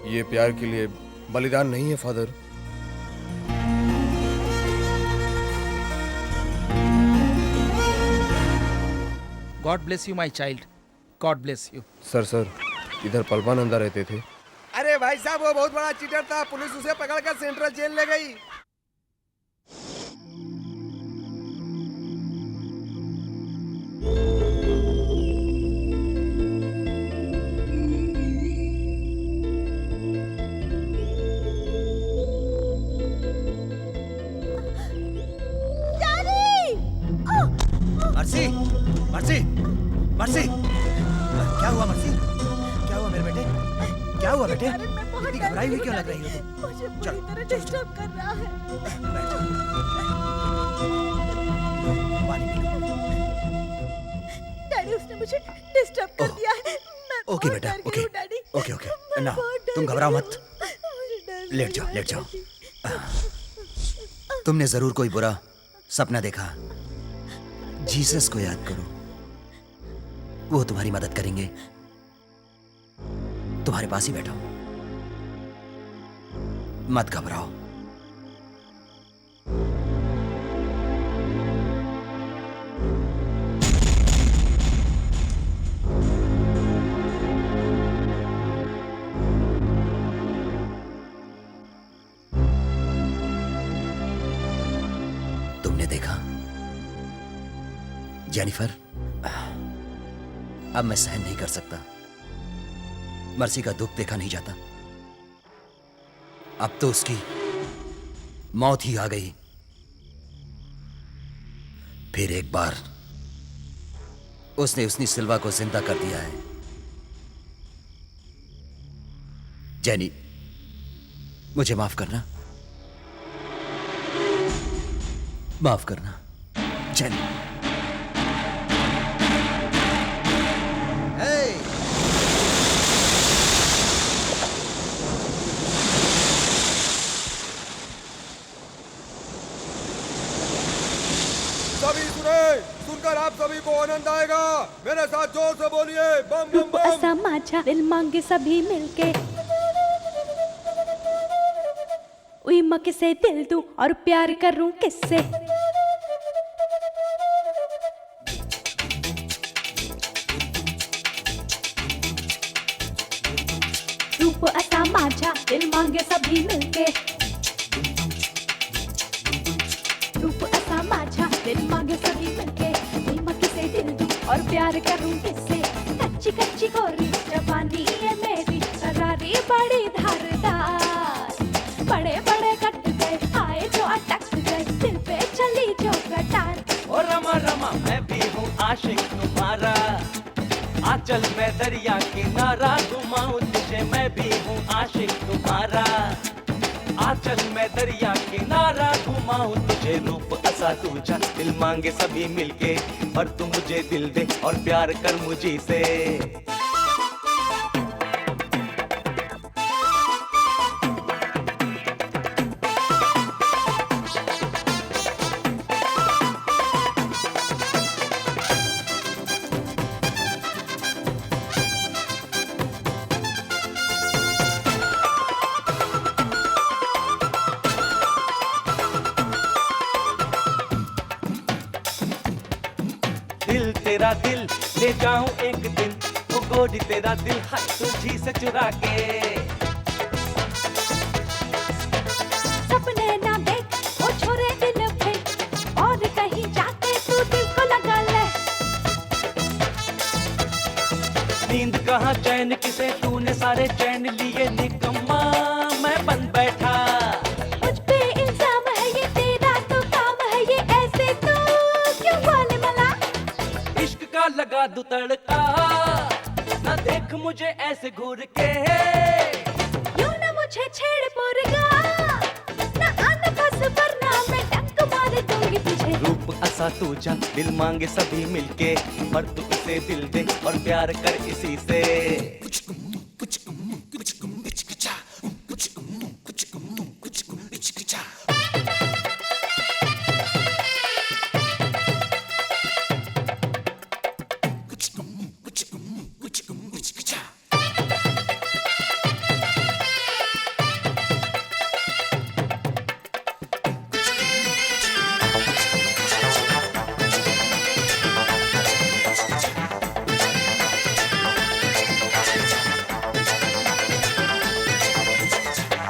ये प्यार के लिए बलिदान नहीं है father? God bless you my child, God bless you. Sir, इधर पलवानंदा रहते थे। अरे भाई साहब, वो बहुत बड़ा चीटर था, पुलिस उसे पकड़कर सेंट्रल जेल ले गई। मर्सी, मर्सी, मर्सी, क्या हुआ मर्सी? क्या हुआ मेरे बेटे? क्या हुआ बेटे? इतनी घबराई हुई क्यों लग रही हो तुम? मुझे पूरी तरह डिस्टर्ब कर रहा है। पानी पी लो। डैडी, उसने मुझे डिस्टर्ब कर दिया है। मैं ओके बहुत बेटा, डर गई ओके, हूँ, डैडी। Okay, okay. मैं ना, बहुत डर तुम गई घबराओ हूँ। मत। मुझे डर लेट लग जाओ, रहा लेट है, जाओ। डैडी। तुमने जरूर कोई बुरा सपना देखा। जीसस को याद करो, वो तुम्हारी मदद करेंगे। तुम्हारे पास ही बैठा हूं। मत घबराओ। तुमने देखा जेनिफर, अब मैं सहन नहीं कर सकता। मर्सी का दुख देखा नहीं जाता। अब तो उसकी मौत ही आ गई। फिर एक बार उसने सिल्वा को जिंदा कर दिया है। जेनी, मुझे माफ करना, माफ करना जेनी। सभी सुने, सुनकर आप सभी को आनंद आएगा। मेरे साथ जोर से बोलिए, बम बम रूप बम। असा माझा दिल मांगे सभी मिलके, उई माँ किसे दिल दूं और प्यार करूं किससे। रूप असा माझा दिल मांगे सभी मिलके, रूप असा माझा दिल मांगे सभी मिलके, उई माँ किसे दिल दूं और प्यार करूं किससे। कच्ची कच्ची गोरी जवानी है मेरी, करारी बड़ी धारदार, बड़े बड़े कट गए आए जो अटक गए, दिल पे चली जो कटार। ओ रमा रमा मैं भी हूँ आशिक तुम्हारा, आंचल में दरिया किनारा घुमाऊं तुझे। मैं भी हूँ आशिक तुम्हारा, आंचल में दरिया किनारा घुमाऊं तुझे। रूप असा तुझा दिल मांगे सभी मिलके, और तू मुझे दिल दे और प्यार कर मुझी से। दिल तेरा दिल ले जाऊं एक दिन, वो गोरी तेरा दिल हाथ तुझी से चुरा के। सपने ना देख वो छोरे दिल पे, और कहीं जाके तू दिल को लगा ले। नींद कहाँ चैन किसे, तूने सारे चैन लिए निकम्मा मैं बन बैठा। मुझ पे इल्जाम है ये तेरा तो काम है ये, ऐसे तो क्यों बोले मला। इश्क का लगा दू तड़का, ना देख मुझे ऐसे घूर के। यूं ना मुझे छेड़ पोरगा, ना आना बस वरना मैं टंक मार दूंगी तुझे। रूप असा तुझा दिल मांगे सभी मिलके, पर तू इसे दिल दे और प्यार कर इसी से।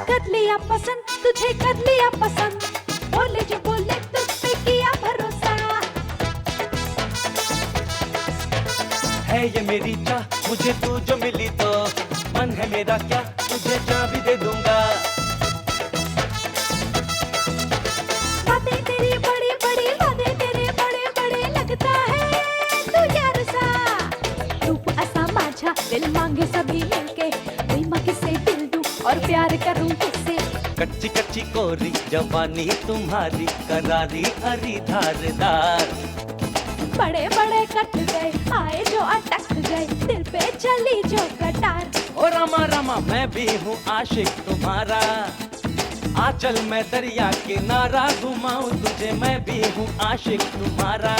कर लिया पसंद तुझे, कर लिया पसंद, बोले जो बोले तुझ पे किया भरोसा। है ये मेरी चाह मुझे तू जो मिली तो, मन है मेरा क्या तुझे चाह भी दे दूंगा। बातें तेरी बड़ी बड़ी, बातें तेरे बड़े बड़े, लगता है तू यार सा। रूप असा माझा दिल मांगे सभी मिलके, कोई माँ किसे दिल दूं और प्यार करूं किससे। कच्ची कच्ची कोरी जवानी तुम्हारी, करारी हरी धारदार, बड़े बड़े कट गए आए जो अटक गए, दिल पे चली जो कटार। ओ रमा रमा मैं भी हूँ आशिक तुम्हारा, आंचल में दरिया किनारा घुमाऊं तुझे। मैं भी हूँ आशिक तुम्हारा,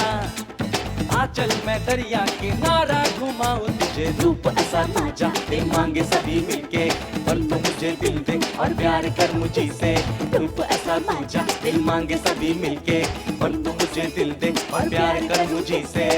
आंचल में दरिया किनारा घुमाऊं तुझे, रूप ऐसा ताजा दे मांगे सभी मिलके, और तू मुझे दिल दे और प्यार कर मुझी से। रूप ऐसा ताजा दिल मांगे सभी मिलके, और तू मुझे दिल दे और प्यार कर मुझी से।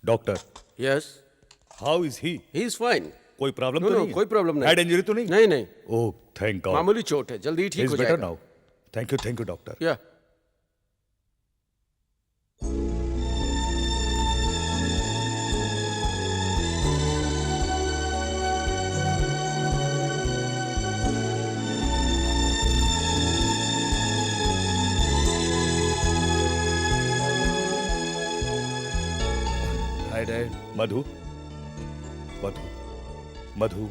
Doctor. Yes. How is he? He is fine. कोई प्रॉब्लम No, तो no, नहीं है? कोई प्रॉब्लम नहीं। हेड इंजरी तो नहीं? नहीं नहीं। Oh thank god. मामूली चोट है, जल्दी ठीक हो बेटर जाएगा। नाउ। Thank you doctor. या hi dad. Madhu, Madhu, Madhu,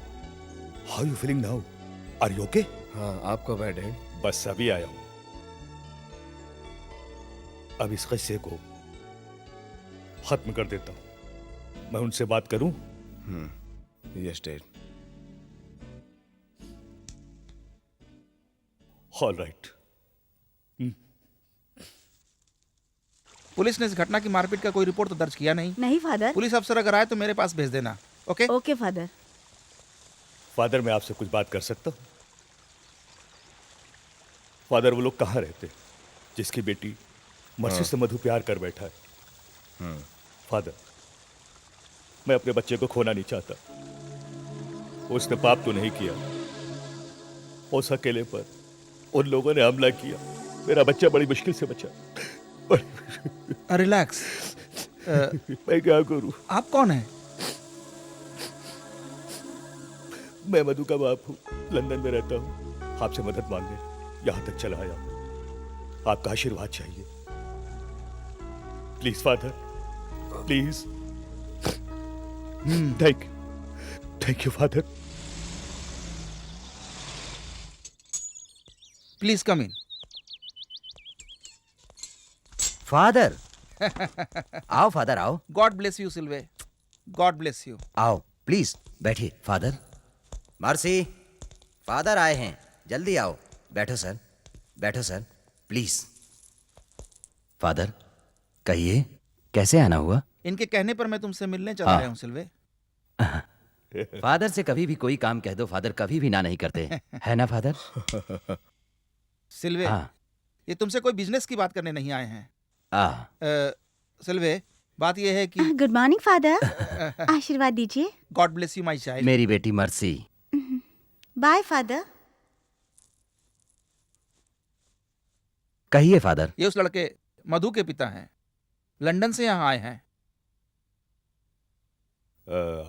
how you feeling now? Are you okay? हाँ, आप कब आए डैड? बस अभी आया हूं। अब इस किस्से को खत्म कर देता हूं। मैं उनसे बात करूं? Yes dad. All right. Police ने इस घटना की मारपीट का कोई रिपोर्ट तो दर्ज किया नहीं? नहीं फादर। पुलिस अफसर अगर आए तो मेरे पास भेज देना। ओके? Okay father. फादर, मैं आपसे कुछ बात कर सकता हूं? फादर, वो लोग कहाँ रहते जिसकी बेटी मर्सी से मधु प्यार कर बैठा है? फादर, मैं अपने बच्चे को खोना नहीं चाहता। उसने पाप तो नहीं किया, उस अकेले पर उन लोगों ने हमला किया। मेरा बच्चा बड़ी मुश्किल से बचा। रिलैक्स। मैं क्या करूं? आप कौन हैं? मैं मधु का बाप हूं, लंदन में रहता हूं। आपसे मदद मांगने यहां तक चला आया हूं। आपका आशीर्वाद चाहिए। Please father, please. Thank you father. Please come in. Father. आओ फादर आओ। God bless you Silva. God bless you. आओ प्लीज बैठिए फादर। मार्सी, फादर आए हैं, जल्दी आओ। बैठो सर, बैठो सर, प्लीज। फादर, कहिए कैसे आना हुआ? इनके कहने पर मैं तुमसे मिलने चला हाँ। रहा हूँ सिल्वे। फादर से कभी भी कोई काम कह दो, फादर कभी भी ना नहीं करते, है ना फादर? सिल्वे, हाँ। ये तुमसे कोई बिजनेस की बात करने नहीं आए हैं। आ, सिल्वे, बात यह है कि गुड मॉर्निंग फादर, आशीर्वाद दीजिए। God bless you my child. मेरी बेटी मर्सी। Bye father. कहिए फादर। ये उस लड़के मधु के पिता हैं, लंदन से यहाँ आए हैं।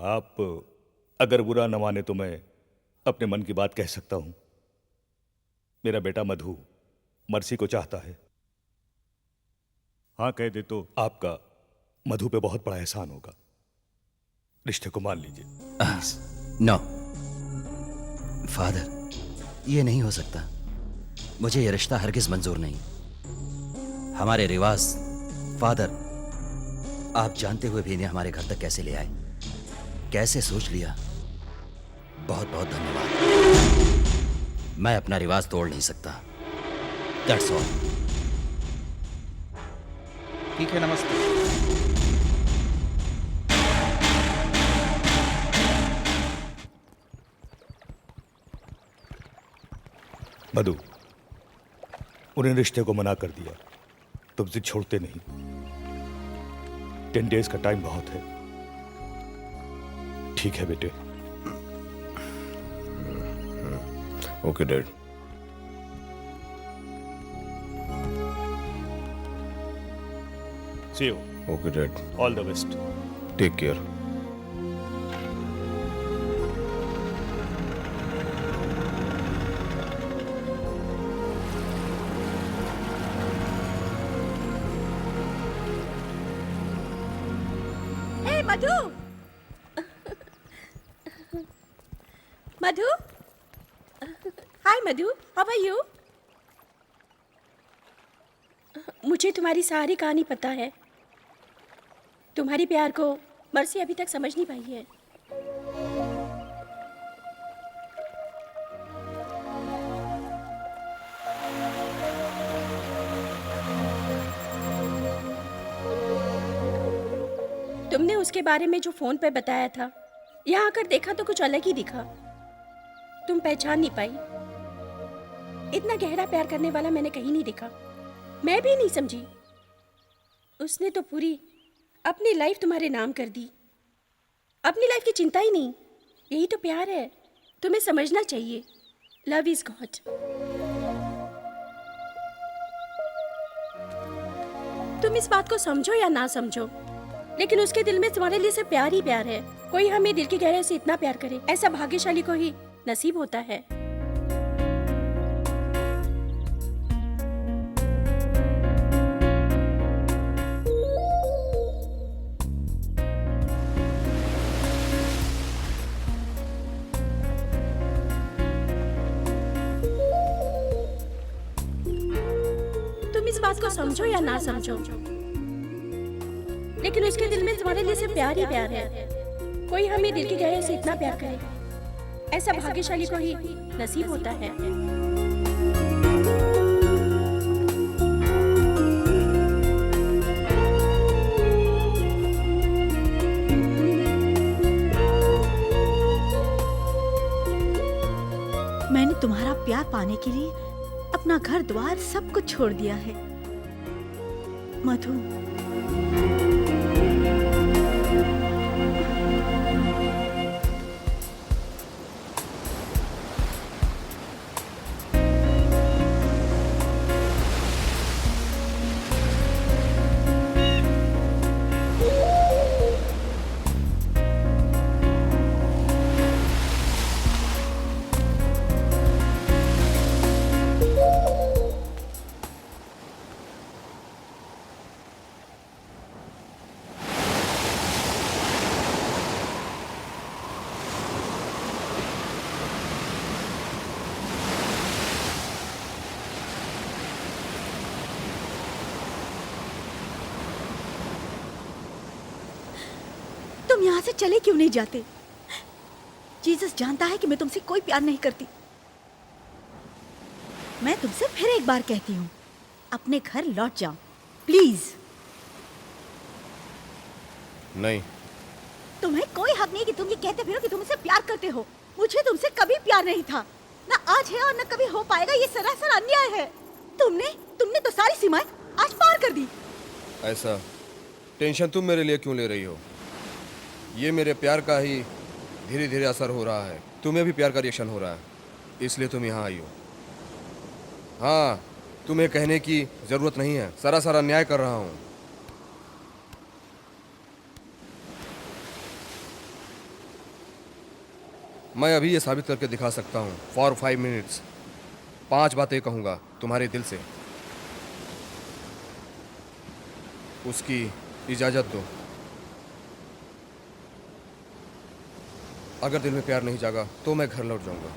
आप अगर बुरा न माने तो मैं अपने मन की बात कह सकता हूं। मेरा बेटा मधु मर्सी को चाहता है। हाँ कह दे तो आपका मधु पे बहुत बड़ा एहसान होगा। रिश्ते को मान लीजिए। नो फादर, ये नहीं हो सकता। मुझे ये रिश्ता हरगिज मंजूर नहीं। हमारे रिवाज फादर, आप जानते हुए भी इन्हें हमारे घर तक कैसे ले आए, कैसे सोच लिया। बहुत बहुत धन्यवाद। मैं अपना रिवाज तोड़ नहीं सकता। That's all. ठीक है, नमस्ते। मधु, उन्हें रिश्ते को मना कर दिया, तुमसे छोड़ते नहीं। 10 डेज का टाइम बहुत है। ठीक है बेटे। Okay dad. See you. Okay dad. All the best. Take care. Hey Madhu, Madhu, hi Madhu, how are you? मुझे तुम्हारी सारी कहानी पता है। तुम्हारी प्यार को मर्सी अभी तक समझ नहीं पाई है। तुमने उसके बारे में जो फोन पे बताया था, यहाँ आकर देखा तो कुछ अलग ही दिखा। तुम पहचान नहीं पाई। इतना गहरा प्यार करने वाला मैंने कहीं नहीं देखा। मैं भी नहीं समझी। उसने तो पूरी अपनी लाइफ तुम्हारे नाम कर दी। अपनी लाइफ की चिंता ही नहीं। यही तो प्यार है। तुम्हें समझना चाहिए। Love is God. तुम इस बात को समझो या ना समझो, लेकिन उसके दिल में तुम्हारे लिए सिर्फ प्यार ही प्यार है। कोई हमें दिल की गहराई से इतना प्यार करे, ऐसा भाग्यशाली को ही नसीब होता है। तुम इस बात को समझो या ना समझो, लेकिन उसके दिल में तुम्हारे लिए सिर्फ प्यार ही प्यार है। कोई हमें दिल की गहराई से इतना प्यार करे, ऐसा भाग्यशाली को ही नसीब होता है। मैंने तुम्हारा प्यार पाने के लिए अपना घर द्वार सब कुछ छोड़ दिया है मधु। तुम यहाँ से चले क्यों नहीं जाते? जीसस जानता है कि मैं तुमसे कोई प्यार नहीं करती। मैं तुमसे फिर एक बार कहती हूँ, अपने घर लौट जाओ प्लीज। नहीं। तुम्हें कोई हक नहीं कि तुम ये कहते फिरो कि तुम मुझसे प्यार करते हो। मुझे तुमसे कभी प्यार नहीं था, ना आज है और ना कभी हो पाएगा। ये सरासर अन्याय है। तुमने तो सारी सीमाएं आज पार कर दी। ऐसा टेंशन तुम मेरे लिए क्यों ले रही हो? ये मेरे प्यार का ही धीरे धीरे असर हो रहा है। तुम्हें भी प्यार का रिएक्शन हो रहा है, इसलिए तुम यहाँ आई हो। हाँ, तुम्हें कहने की जरूरत नहीं है, सरासर अन्याय कर रहा हूँ। मैं अभी ये साबित करके दिखा सकता हूँ। फॉर 5 मिनट्स 5 बातें कहूँगा तुम्हारे दिल से। उसकी इजाजत दो। अगर दिल में प्यार नहीं जागा तो मैं घर लौट जाऊंगा।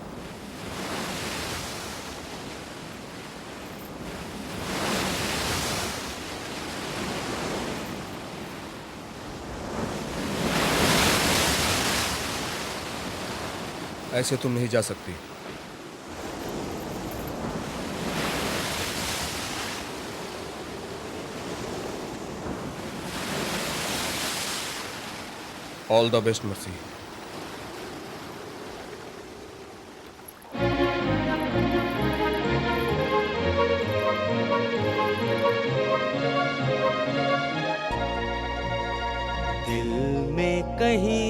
ऐसे तुम नहीं जा सकती। All the best mercy. दिल में कहीं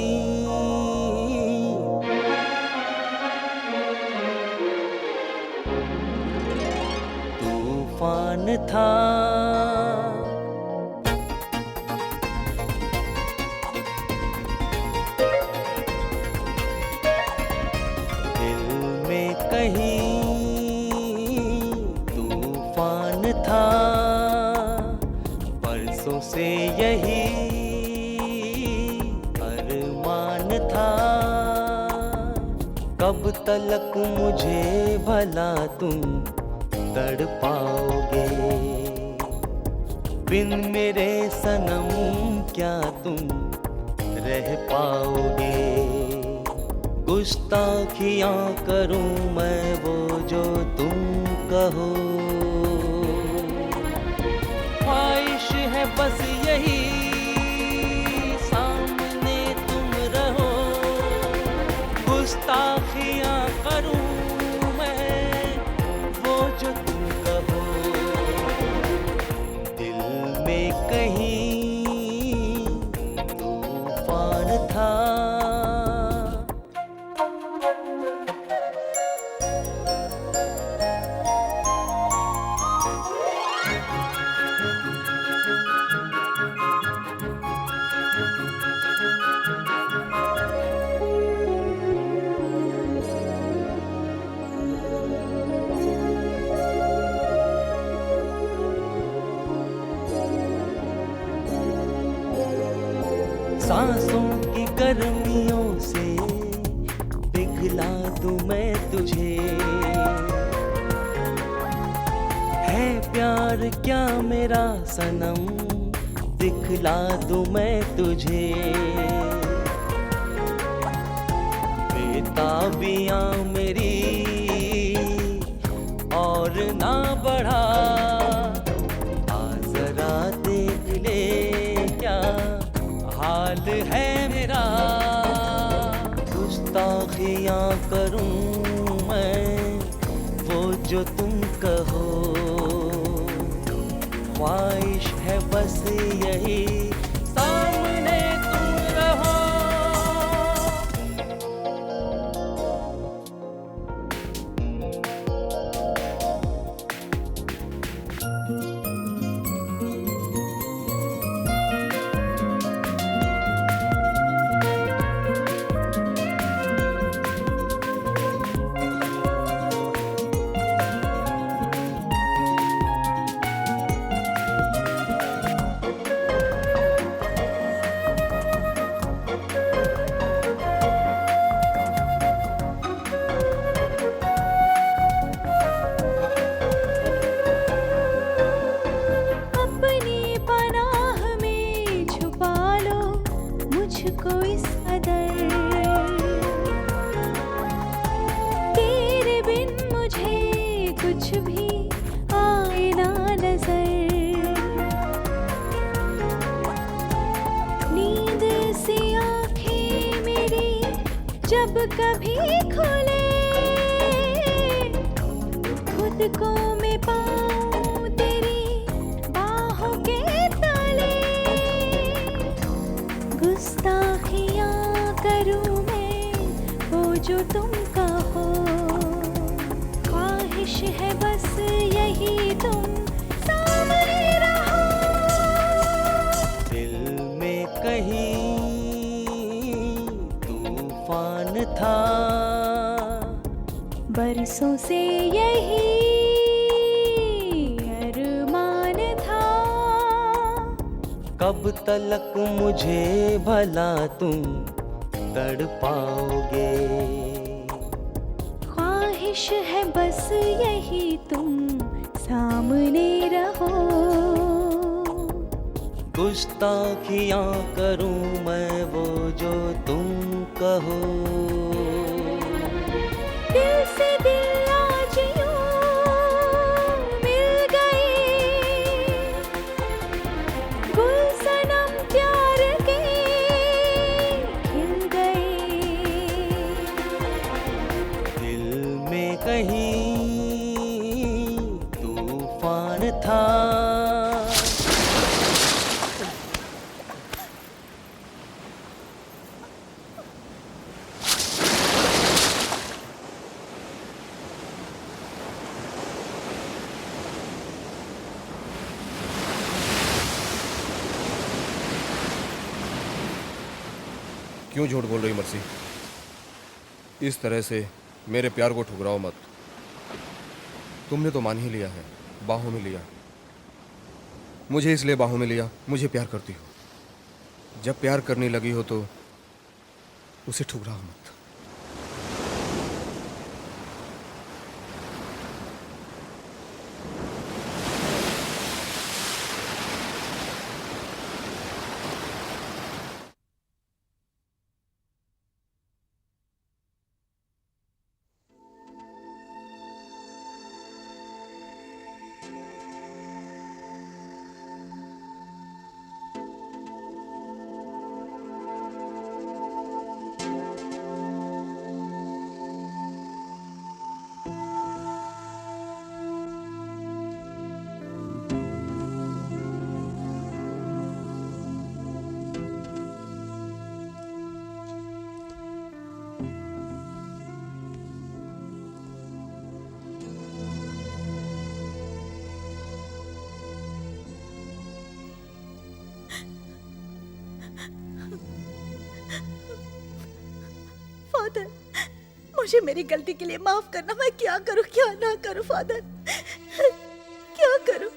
तूफान था, दिल में कहीं तूफान था, परसों से यही अरमान था। कब तलक मुझे भला तुम तड़पाओगे, बिन मेरे सनम क्या तुम रह पाओगे। गुस्ताखियाँ करूँ मैं वो जो तुम कहो, ख्वाहिश है बस यही सामने तुम रहो। गुस्ताखियाँ करूँ मैं वो जो तुम कहो, दिल में कहीं तूफान था। सांसों की गर्मियों से पिघला दूं मैं तुझे, है प्यार क्या मेरा सनम दिखला दूं मैं तुझे। बेताबियां मेरी और ना बढ़ा, आ जरा देख ले क्या हाल है मेरा। गुस्ताखियाँ करूँ मैं वो जो तुम कहो, ख्वाहिश है बस यही सामने तुम रहो। जब कभी खुले खुद को मैं पाऊं तेरी बाहों के तले, गुस्ताखियां करूं मैं वो जो तुम कहो, ख्वाहिश है बस यही तुम सामने रहो। दिल में कहीं तूफान था, बरसों से यही अरमान था, कब तलक मुझे भला तुम तड़पाओगे। ख्वाहिश है बस यही तुम सामने रहो, गुस्ताखियां करूं मैं वो जो तुम कहो। दिल से दिल आज यूं मिल गए, गुल सनम प्यार के खिल गए। दिल में कहीं तूफान था। क्यों झूठ बोल रही मर्सी? इस तरह से मेरे प्यार को ठुकराओ मत। तुमने तो मान ही लिया है, बाहों में लिया। मुझे इसलिए बाहों में लिया, मुझे प्यार करती हो। जब प्यार करने लगी हो तो उसे ठुकराओ मत। फादर, मुझे मेरी गलती के लिए माफ करना। मैं क्या करूं क्या ना करूं फादर, क्या करूं?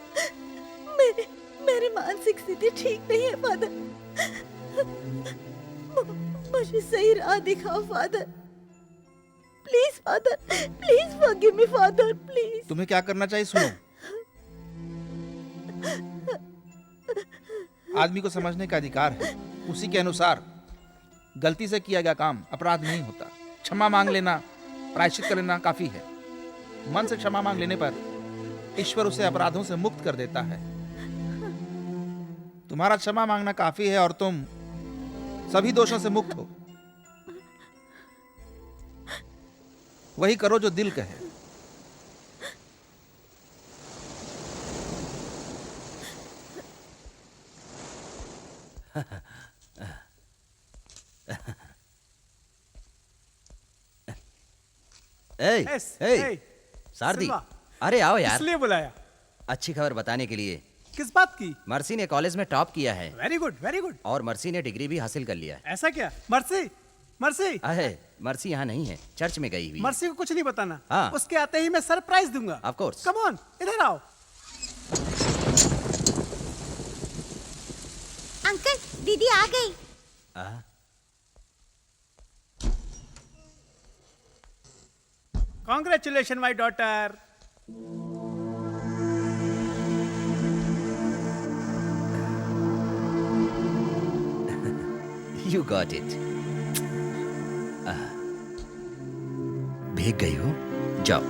मेरी मानसिक स्थिति ठीक नहीं है फादर। मुझे सही राह दिखाओ father, please father, please forgive me father, please. तुम्हें क्या करना चाहिए सुनो। आदमी को समझने का अधिकार है, उसी के अनुसार गलती से किया गया काम अपराध नहीं होता। क्षमा मांग लेना, प्रायश्चित कर लेना काफी है। मन से क्षमा मांग लेने पर ईश्वर उसे अपराधों से मुक्त कर देता है। तुम्हारा क्षमा मांगना काफी है और तुम सभी दोषों से मुक्त हो। वही करो जो दिल कहे। सारदी, अरे आओ यार। इसलिए बुलाया? अच्छी खबर बताने के लिए। किस बात की? मर्सी ने कॉलेज में टॉप किया है। Very good, very good. और मर्सी ने डिग्री भी हासिल कर लिया है। ऐसा क्या? Mercy, mercy. अरे मर्सी यहाँ नहीं है, चर्च में गई हुई। मर्सी को कुछ नहीं बताना। हाँ। उसके आते ही मैं सरप्राइज दूंगा। Of course. कम ऑन, इधर आओ। अंकल, दीदी आ गई। Congratulations, my daughter. You got it. भीग गई हो, जाओ।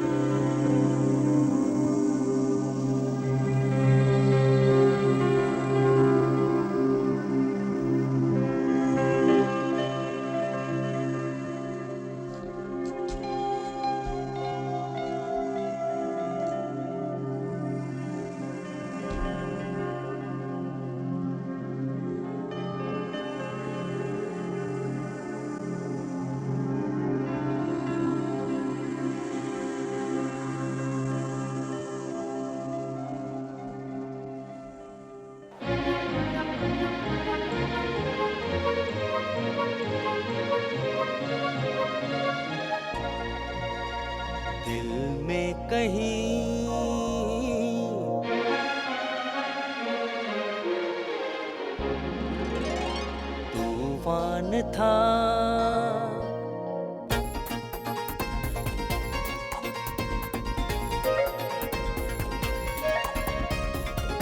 तूफान था।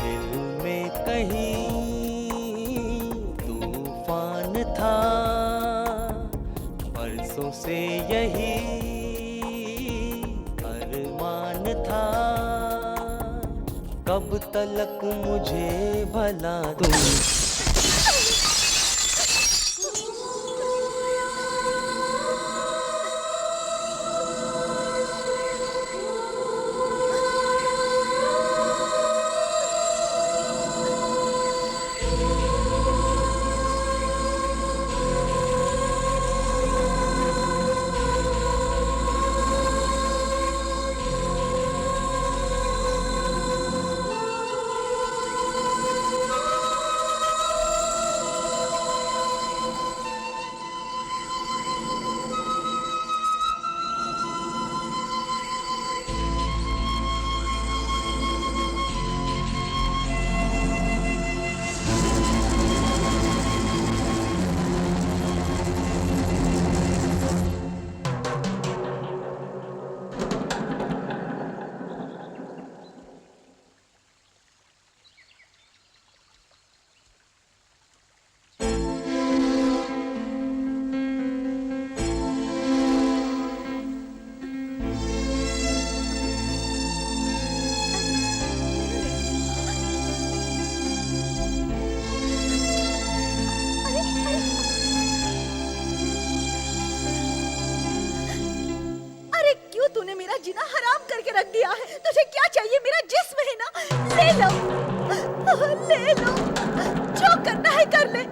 दिल में कहीं तूफान था, बरसों से यही अरमान था। कब तलक मुझे भला तुम तूने मेरा जीना हराम करके रख दिया है। तुझे क्या चाहिए? मेरा जिस्म है ना, ले लो, ले लो, जो करना है कर ले।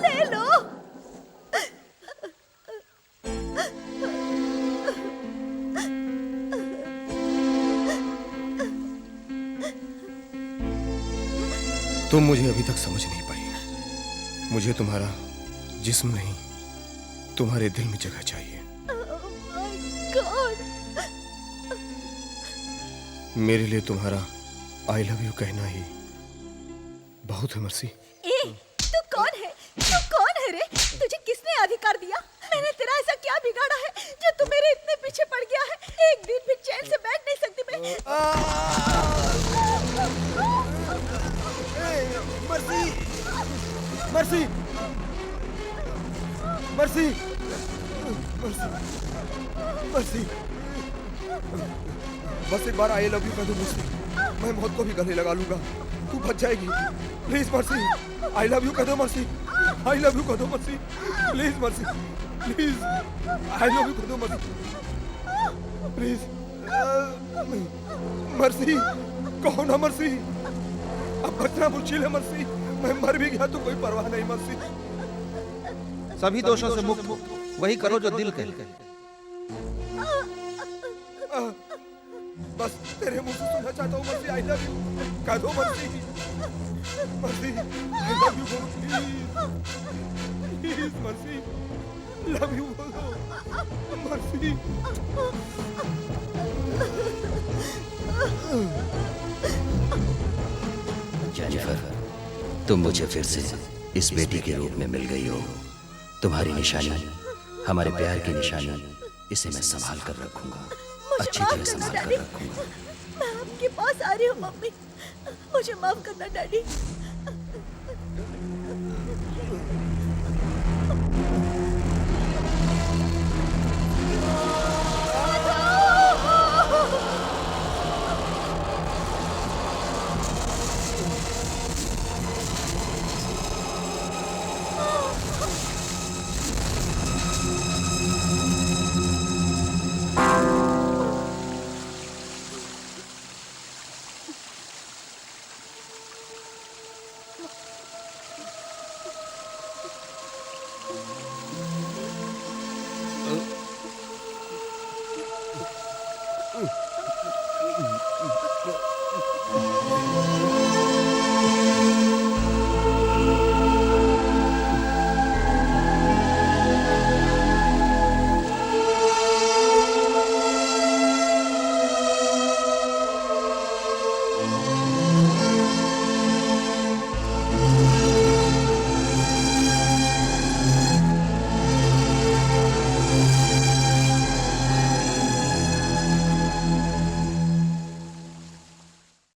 ले लो। तुम मुझे अभी तक समझ नहीं पाई। मुझे तुम्हारा जिस्म नहीं, तुम्हारे दिल में जगह चाहिए। मेरे लिए तुम्हारा आई लव यू कहना ही बहुत है मर्सी। तू कौन है? तू कौन है रे? तुझे किसने अधिकार दिया? मैंने तेरा ऐसा क्या बिगाड़ा है जो तू मेरे इतने पीछे पड़ गया है? एक दिन भी चैन से बैठ नहीं सकती मैं। Mercy, Mercy, Mercy, Mercy, mercy, बस एक बार आई लव यू कह दो मुझसे, मैं मौत को भी गले लगा लूंगा, तू बच जाएगी। Please mercy, I love you कह दो मर्सी, आई लव यू कह दो mercy, please mercy, please I love you कह दो मर्सी, प्लीज मर्सी, कहो ना मर्सी, अब बचना मुश्किल है मर्सी, मैं मर भी गया तो कोई परवाह नहीं मर्सी। सभी दोषों से मुक्त वही करो जो दिल कहे। बस तेरे मुंह से सुनना चाहता हूँ मर्सी, आई लव यू कह दो mercy, mercy I love you please, please mercy, love you बोलो मर्सी। जेनिफर, तुम मुझे फिर से इस बेटी के रूप में मिल गई हो। तुम्हारी निशानी हमारे प्यार की निशानी, इसे मैं संभाल कर रखूंगा, अच्छी तरह संभाल कर रखूंगा। मैं आपके पास आ रही हूँ मम्मी, मुझे माफ करना डैडी।